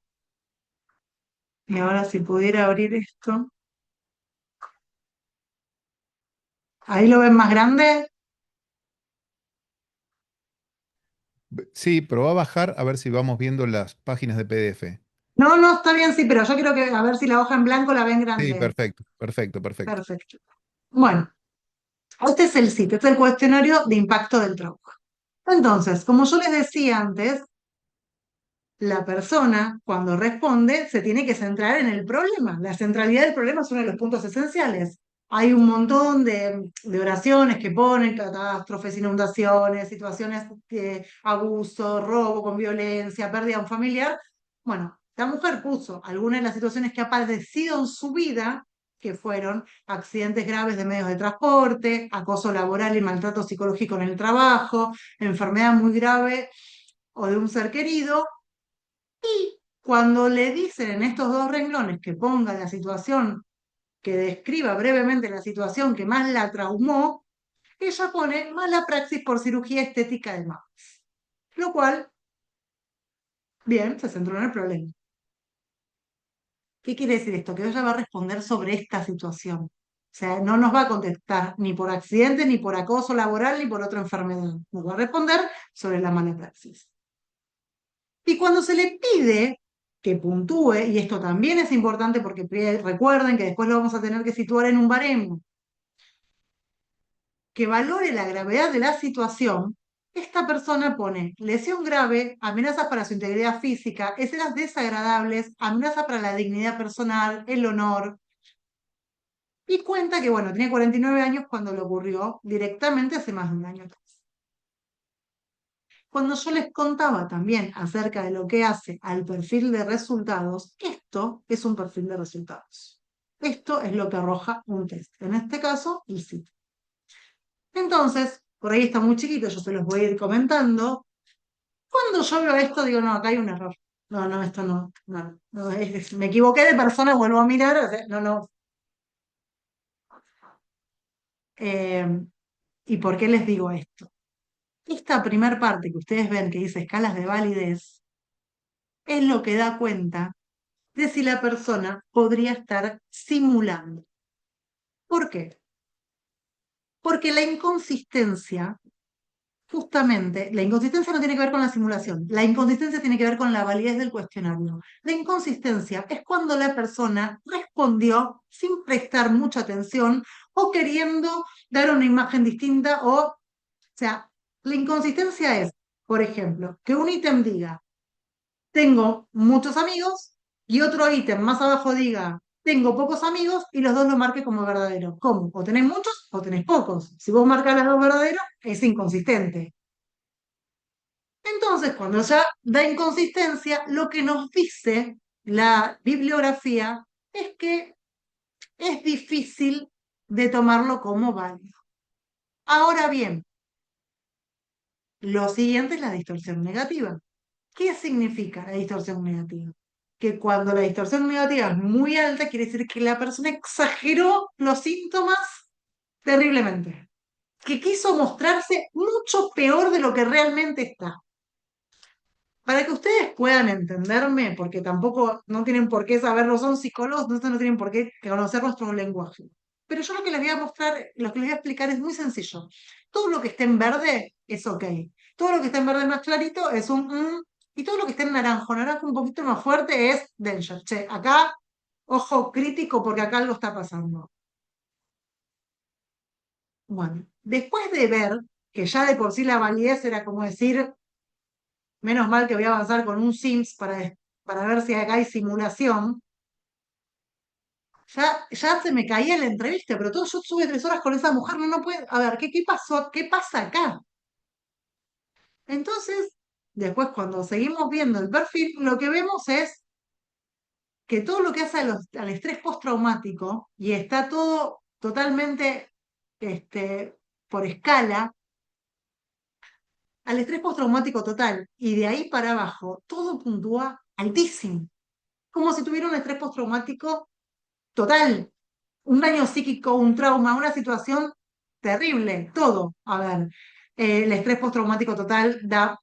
Y ahora si pudiera abrir esto. Ahí lo ven más grande. Sí, pero va a bajar a ver si vamos viendo las páginas de PDF. No, no, está bien, sí, pero yo quiero que a ver si la hoja en blanco la ven Sí, grande. perfecto, perfecto, perfecto. Perfecto. Bueno, este es el sitio, este es el cuestionario de impacto del trabajo. Entonces, como yo les decía antes, la persona, cuando responde, se tiene que centrar en el problema. La centralidad del problema es uno de los puntos esenciales. Hay un montón de oraciones que ponen catástrofes, inundaciones, situaciones de abuso, robo con violencia, pérdida de un familiar. Bueno, la mujer puso algunas de las situaciones que ha padecido en su vida, que fueron accidentes graves de medios de transporte, acoso laboral y maltrato psicológico en el trabajo, enfermedad muy grave o de un ser querido, y cuando le dicen en estos dos renglones que ponga la situación, que describa brevemente la situación que más la traumó, ella pone mala praxis por cirugía estética de mamas. Lo cual, bien, se centró en el problema. ¿Qué quiere decir esto? Que ella va a responder sobre esta situación. O sea, no nos va a contestar ni por accidente, ni por acoso laboral, ni por otra enfermedad. Nos va a responder sobre la mala praxis. Y cuando se le pide que puntúe, y esto también es importante porque recuerden que después lo vamos a tener que situar en un baremo, que valore la gravedad de la situación, esta persona pone lesión grave, amenazas para su integridad física, escenas desagradables, amenazas para la dignidad personal, el honor, y cuenta que, bueno, tenía 49 años cuando le ocurrió directamente hace más de un año atrás. Cuando yo les contaba también acerca de lo que hace al perfil de resultados, esto es un perfil de resultados. Esto es lo que arroja un test. En este caso, el SIT. Entonces, por ahí está muy chiquito, yo se los voy a ir comentando. Cuando yo veo esto, digo, no, acá hay un error. No, no, esto no. Me equivoqué de persona, vuelvo a mirar. O sea, no, no. Eh, ¿Y por qué les digo esto? Esta primer parte que ustedes ven que dice escalas de validez es lo que da cuenta de si la persona podría estar simulando. ¿Por qué? Porque la inconsistencia, justamente, la inconsistencia no tiene que ver con la simulación, la inconsistencia tiene que ver con la validez del cuestionario. La inconsistencia es cuando la persona respondió sin prestar mucha atención o queriendo dar una imagen distinta o sea, la inconsistencia es Por ejemplo, que un ítem diga, tengo muchos amigos, y otro ítem más abajo diga, tengo pocos amigos, y los dos lo marque como verdadero. ¿Cómo? O tenés muchos o tenés pocos. Si vos marcas los dos verdaderos, es inconsistente. Entonces, cuando ya da inconsistencia, lo que nos dice la bibliografía es que es difícil de tomarlo como válido. Ahora bien, lo siguiente es la distorsión negativa. ¿Qué significa la distorsión negativa? Que cuando la distorsión negativa es muy alta, quiere decir que la persona exageró los síntomas terriblemente, que quiso mostrarse mucho peor de lo que realmente está. Para que ustedes puedan entenderme, porque tampoco no tienen por qué saberlo, son psicólogos, entonces no tienen por qué conocer nuestro lenguaje. Pero yo lo que les voy a mostrar, lo que les voy a explicar es muy sencillo. Todo lo que esté en verde es ok. Todo lo que está en verde más clarito es un y todo lo que esté en naranjo, naranjo un poquito más fuerte es danger. Che, acá, ojo crítico porque acá algo está pasando. Bueno, después de ver que ya de por sí la validez era como decir, menos mal que voy a avanzar con un Sims para ver si acá hay simulación. Ya se me caía la entrevista, pero todo, yo estuve 3 horas con esa mujer, no, no puede. A ver, ¿qué pasó? ¿Qué pasa acá? Entonces, después cuando seguimos viendo el perfil, lo que vemos es que todo lo que hace al estrés postraumático, y está todo totalmente por escala, al estrés postraumático total, y de ahí para abajo, todo puntúa altísimo, como si tuviera un estrés postraumático total, un daño psíquico, un trauma, una situación terrible, todo. A ver, el estrés postraumático total da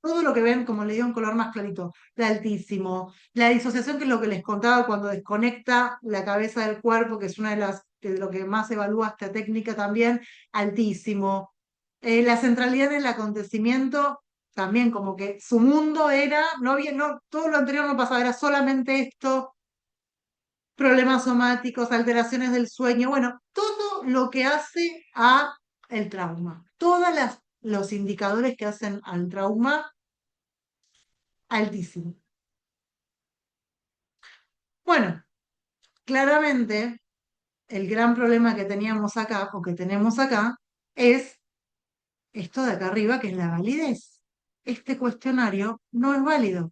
todo lo que ven, como le digo, en color más clarito, da altísimo. La disociación, que es lo que les contaba cuando desconecta la cabeza del cuerpo, que es una de lo que más evalúa esta técnica también, altísimo. La centralidad en el acontecimiento, también como que su mundo era, no había, no, todo lo anterior no pasaba, era solamente esto, problemas somáticos, alteraciones del sueño, bueno, todo lo que hace a el trauma, los indicadores que hacen al trauma, altísimo. Bueno, claramente el gran problema que teníamos acá, o que tenemos acá, es esto de acá arriba, que es la validez. Este cuestionario no es válido.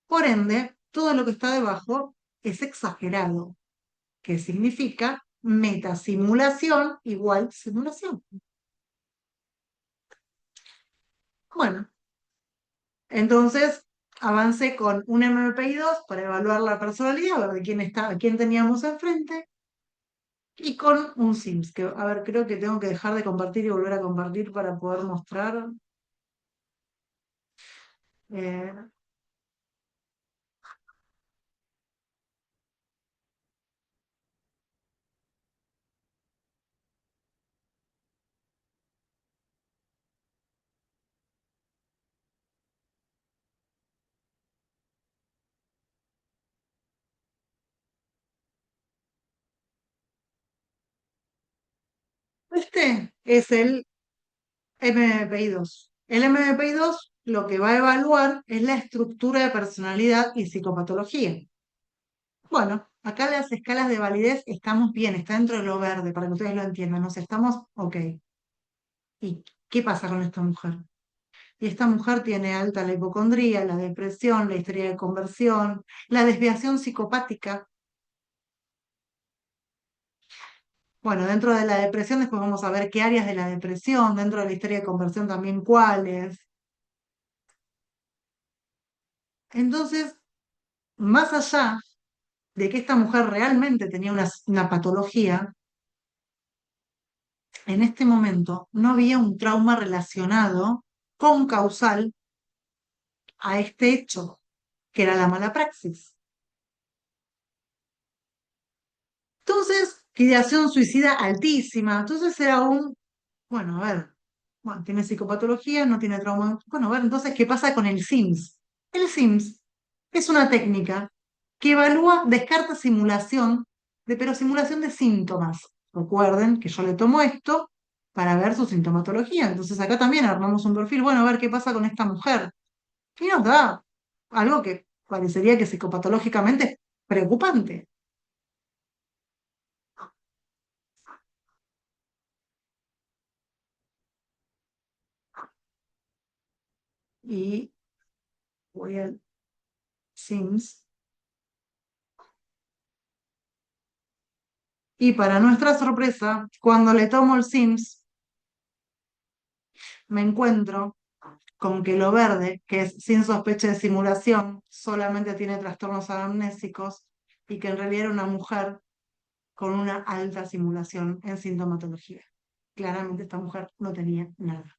Por ende, todo lo que está debajo es exagerado, que significa metasimulación igual simulación. Bueno, entonces avancé con un MMPI-2 para evaluar la personalidad, a ver de quién está, a quién teníamos enfrente, y con un Sims, que a ver, creo que tengo que dejar de compartir y volver a compartir para poder mostrar. eh, este es el MMPI-2. El MMPI-2 lo que va a evaluar es la estructura de personalidad y psicopatología. Bueno, acá las escalas de validez estamos bien, está dentro de lo verde, para que ustedes lo entiendan, nos estamos ok. ¿Y qué pasa con esta mujer? Y esta mujer tiene alta la hipocondría, la depresión, la histeria de conversión, la desviación psicopática. Bueno, dentro de la depresión después vamos a ver qué áreas de la depresión, dentro de la histeria de conversión también cuáles. Entonces, más allá de que esta mujer realmente tenía una patología, en este momento no había un trauma relacionado con causal a este hecho, que era la mala praxis. Entonces, ideación suicida altísima. Entonces era bueno, a ver, bueno, tiene psicopatología, no tiene trauma. Bueno, a ver, entonces, ¿qué pasa con el SIMS? El SIMS es una técnica que evalúa, descarta simulación, pero simulación de síntomas. Recuerden que yo le tomo esto, para ver su sintomatología. Entonces acá también armamos un perfil, bueno, a ver qué pasa con esta mujer. Y nos da algo que parecería que psicopatológicamente es preocupante. Y voy al Sims. Y para nuestra sorpresa, cuando le tomo el Sims, me encuentro con que lo verde, que es sin sospecha de simulación, solamente tiene trastornos anamnésicos y que en realidad era una mujer con una alta simulación en sintomatología. Claramente esta mujer no tenía nada.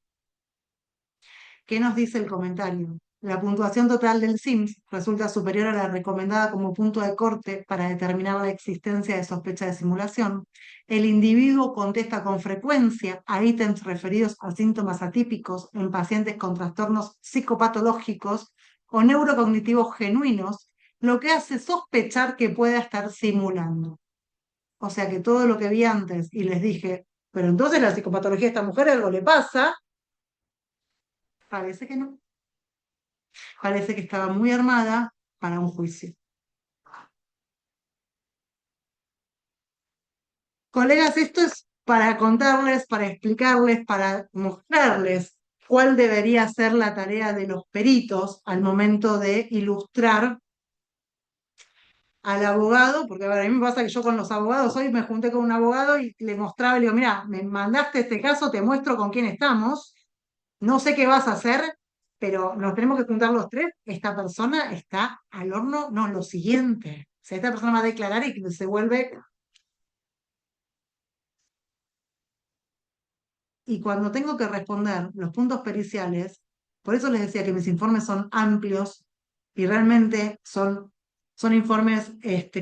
¿Qué nos dice el comentario? La puntuación total del SIMS resulta superior a la recomendada como punto de corte para determinar la existencia de sospecha de simulación. El individuo contesta con frecuencia a ítems referidos a síntomas atípicos en pacientes con trastornos psicopatológicos o neurocognitivos genuinos, lo que hace sospechar que pueda estar simulando. O sea que todo lo que vi antes y les dije, pero entonces la psicopatología de esta mujer algo le pasa, parece que no. Parece que estaba muy armada para un juicio. Colegas, esto es para contarles, para explicarles, para mostrarles cuál debería ser la tarea de los peritos al momento de ilustrar al abogado, porque a ver, a mí me pasa que yo con los abogados hoy me junté con un abogado y le mostraba, le digo, mira, me mandaste este caso, te muestro con quién estamos, no sé qué vas a hacer, pero nos tenemos que juntar los tres, esta persona está al horno, no, lo siguiente. O sea, esta persona va a declarar y se vuelve. Y cuando tengo que responder los puntos periciales, por eso les decía que mis informes son amplios y realmente son informes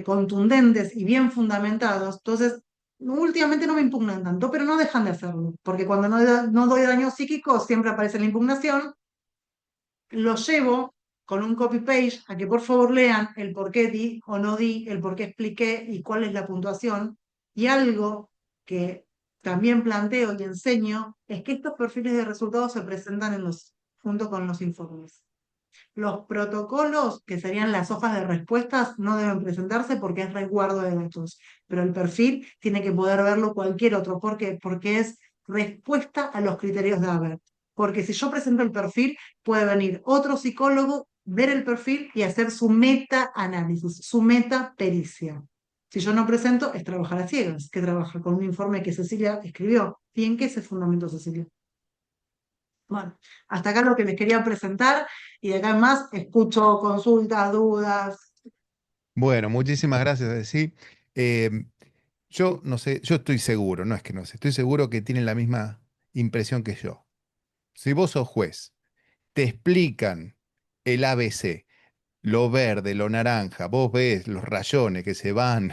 contundentes y bien fundamentados. Entonces, últimamente no me impugnan tanto, pero no dejan de hacerlo, porque cuando no doy daño psíquico siempre aparece la impugnación. Lo llevo con un copy-paste a que por favor lean el por qué di o no di, el por qué expliqué y cuál es la puntuación. Y algo que también planteo y enseño es que estos perfiles de resultados se presentan junto con los informes. Los protocolos, que serían las hojas de respuestas, no deben presentarse porque es resguardo de datos, pero el perfil tiene que poder verlo cualquier otro. ¿Por qué? Porque es respuesta a los criterios de ABERT. Porque si yo presento el perfil, puede venir otro psicólogo, ver el perfil y hacer su meta-análisis, su meta-pericia. Si yo no presento, es trabajar a ciegas, que trabaja con un informe que Cecilia escribió. ¿Y en qué se fundamentó Cecilia? Bueno, hasta acá lo que les quería presentar y de acá en más escucho consultas, dudas. Bueno, muchísimas gracias, sí. Yo no sé, yo estoy seguro, no es que no sé, estoy seguro que tienen la misma impresión que yo. Si vos sos juez, te explican el ABC, lo verde, lo naranja, vos ves los rayones que se van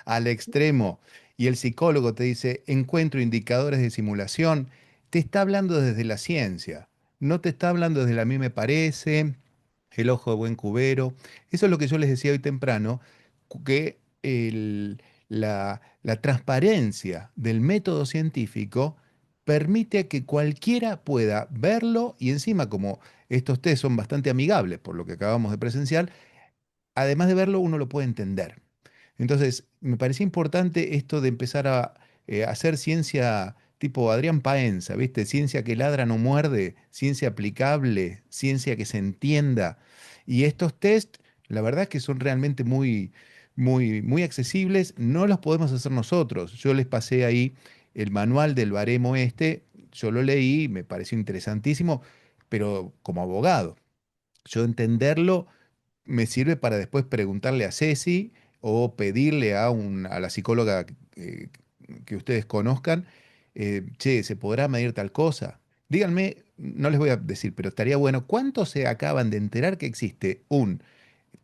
al extremo y el psicólogo te dice, encuentro indicadores de simulación, te está hablando desde la ciencia, no te está hablando desde la a mí me parece, el ojo de buen cubero. Eso es lo que yo les decía hoy temprano, que la transparencia del método científico permite que cualquiera pueda verlo y encima como estos test son bastante amigables por lo que acabamos de presenciar, además de verlo uno lo puede entender. Entonces, me parecía importante esto de empezar a hacer ciencia tipo Adrián Paenza, ¿viste? Ciencia que ladra no muerde, ciencia aplicable, ciencia que se entienda. Y estos test, la verdad es que son realmente muy accesibles. No los podemos hacer nosotros. Yo les pasé ahí el manual del baremo este, yo lo leí, me pareció interesantísimo, pero como abogado, yo entenderlo me sirve para después preguntarle a Ceci o pedirle a la psicóloga que ustedes conozcan, che, ¿se podrá medir tal cosa? Díganme, no les voy a decir, pero estaría bueno, ¿cuántos se acaban de enterar que existe un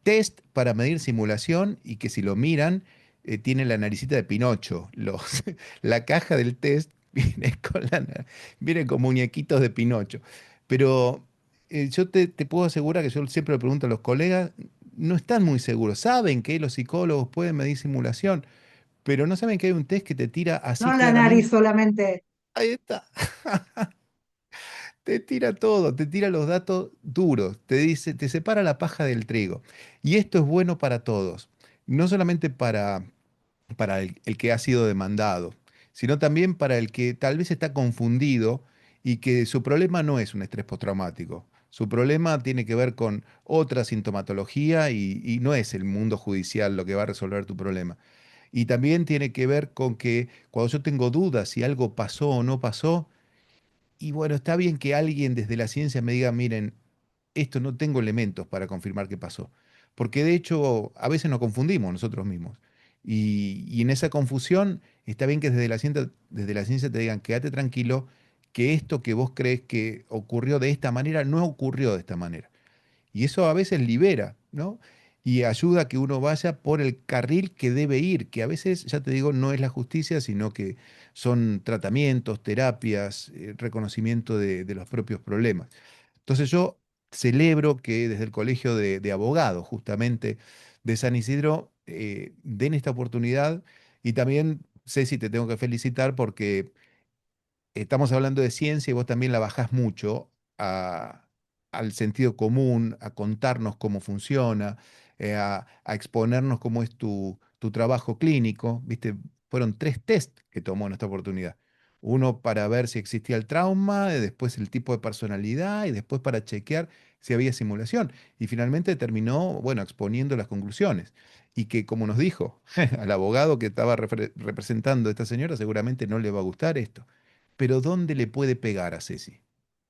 test para medir simulación y que si lo miran, tiene la naricita de Pinocho? La caja del test viene con muñequitos de Pinocho. Pero yo te puedo asegurar que yo siempre le pregunto a los colegas, no están muy seguros. Saben que los psicólogos pueden medir simulación, pero no saben que hay un test que te tira así No la nariz claramente. solamente. Ahí está. Te tira todo, te tira los datos duros, te dice, te separa la paja del trigo. Y esto es bueno para todos, no solamente para el que ha sido demandado, sino también para el que tal vez está confundido y que su problema no es un estrés postraumático. Su problema tiene que ver con otra sintomatología y no es el mundo judicial lo que va a resolver tu problema. Y también tiene que ver con que cuando yo tengo dudas si algo pasó o no pasó, y bueno, está bien que alguien desde la ciencia me diga, miren, esto no tengo elementos para confirmar qué pasó. Porque de hecho, a veces nos confundimos nosotros mismos. Y en esa confusión, está bien que desde la ciencia te digan, quédate tranquilo, que esto que vos crees que ocurrió de esta manera, no ocurrió de esta manera. Y eso a veces libera, ¿no? Y ayuda a que uno vaya por el carril que debe ir, que a veces, ya te digo, no es la justicia, sino que son tratamientos, terapias, reconocimiento de los propios problemas. Entonces yo celebro que desde el Colegio de Abogados, justamente de San Isidro, den esta oportunidad y también, Ceci, te tengo que felicitar porque estamos hablando de ciencia y vos también la bajás mucho al sentido común, a contarnos cómo funciona, a exponernos cómo es tu trabajo clínico. ¿Viste? Fueron 3 test que tomó en esta oportunidad. Uno para ver si existía el trauma, después el tipo de personalidad y después para chequear si había simulación. Y finalmente terminó, bueno, exponiendo las conclusiones. Y que, como nos dijo, al abogado que estaba representando a esta señora, seguramente no le va a gustar esto. Pero ¿dónde le puede pegar a Ceci?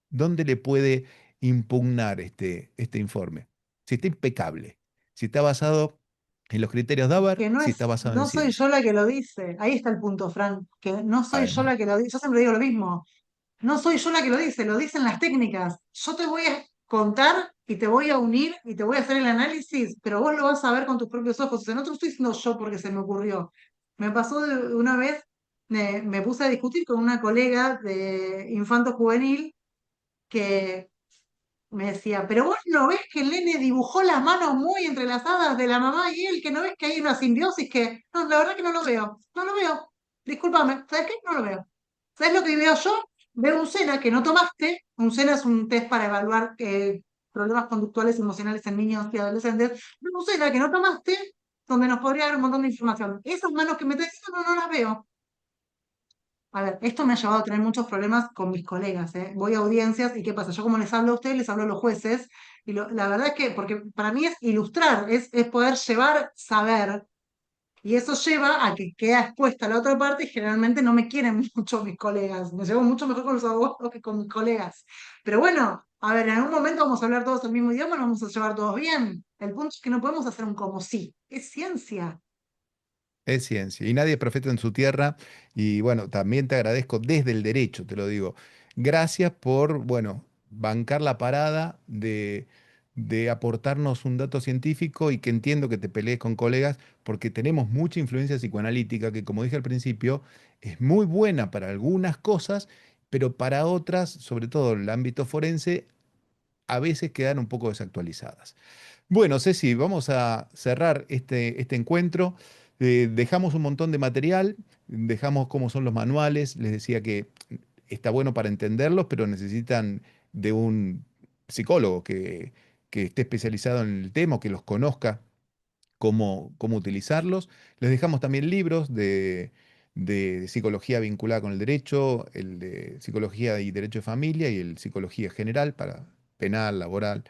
¿Dónde le puede impugnar este informe? Si está impecable, si está basado en los criterios Daber, Que no si es, está basado en no soy yo ciencia. la que lo dice. Ahí está el punto, Fran, que no soy yo Además, la que lo dice. Yo siempre digo lo mismo. No soy yo la que lo dicen las técnicas. Yo te voy a contar y te voy a unir y te voy a hacer el análisis, pero vos lo vas a ver con tus propios ojos. O sea, no te lo estoy diciendo yo porque se me ocurrió. Me pasó una vez, me puse a discutir con una colega de infanto juvenil que me decía, pero vos no ves que el nene dibujó las manos muy entrelazadas de la mamá y él, que no ves que hay una simbiosis que, no, la verdad que no lo veo, no lo veo. Discúlpame, ¿sabes qué? No lo veo. ¿Sabes lo que veo yo? Veo un SENA que no tomaste. Un SENA es un test para evaluar problemas conductuales y emocionales en niños y adolescentes. Veo un SENA que no tomaste, donde nos podría dar un montón de información. Esas manos que me estás diciendo no las veo. A ver, esto me ha llevado a tener muchos problemas con mis colegas, ¿eh? Voy a audiencias y ¿qué pasa? Yo como les hablo a ustedes, les hablo a los jueces, y la verdad es que, porque para mí es ilustrar, es poder llevar saber, y eso lleva a que queda expuesta la otra parte y generalmente no me quieren mucho mis colegas, me llevo mucho mejor con los abogados que con mis colegas. Pero bueno, a ver, en algún momento vamos a hablar todos el mismo idioma, nos vamos a llevar todos bien. El punto es que no podemos hacer un como sí, es ciencia. es ciencia y nadie es profeta en su tierra. Y bueno, también te agradezco desde el derecho, te lo digo. Gracias por, bueno, bancar la parada de aportarnos un dato científico y que entiendo que te pelees con colegas porque tenemos mucha influencia psicoanalítica que, como dije al principio, es muy buena para algunas cosas, pero para otras, sobre todo en el ámbito forense, a veces quedan un poco desactualizadas. Bueno, Ceci, vamos a cerrar este encuentro. Dejamos un montón de material, dejamos cómo son los manuales. Les decía que está bueno para entenderlos, pero necesitan de un psicólogo que esté especializado en el tema, o que los conozca cómo utilizarlos. Les dejamos también libros de psicología vinculada con el derecho, el de psicología y derecho de familia y el psicología general para penal, laboral.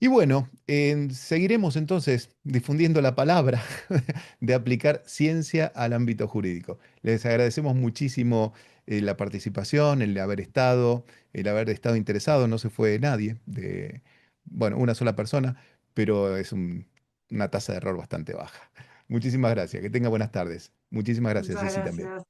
Y bueno, seguiremos entonces difundiendo la palabra de aplicar ciencia al ámbito jurídico. Les agradecemos muchísimo la participación, el haber estado interesado. No se fue nadie, bueno, una sola persona, pero es una tasa de error bastante baja. Muchísimas gracias. Que tenga buenas tardes. Muchísimas gracias, Muchas Ceci, también. gracias.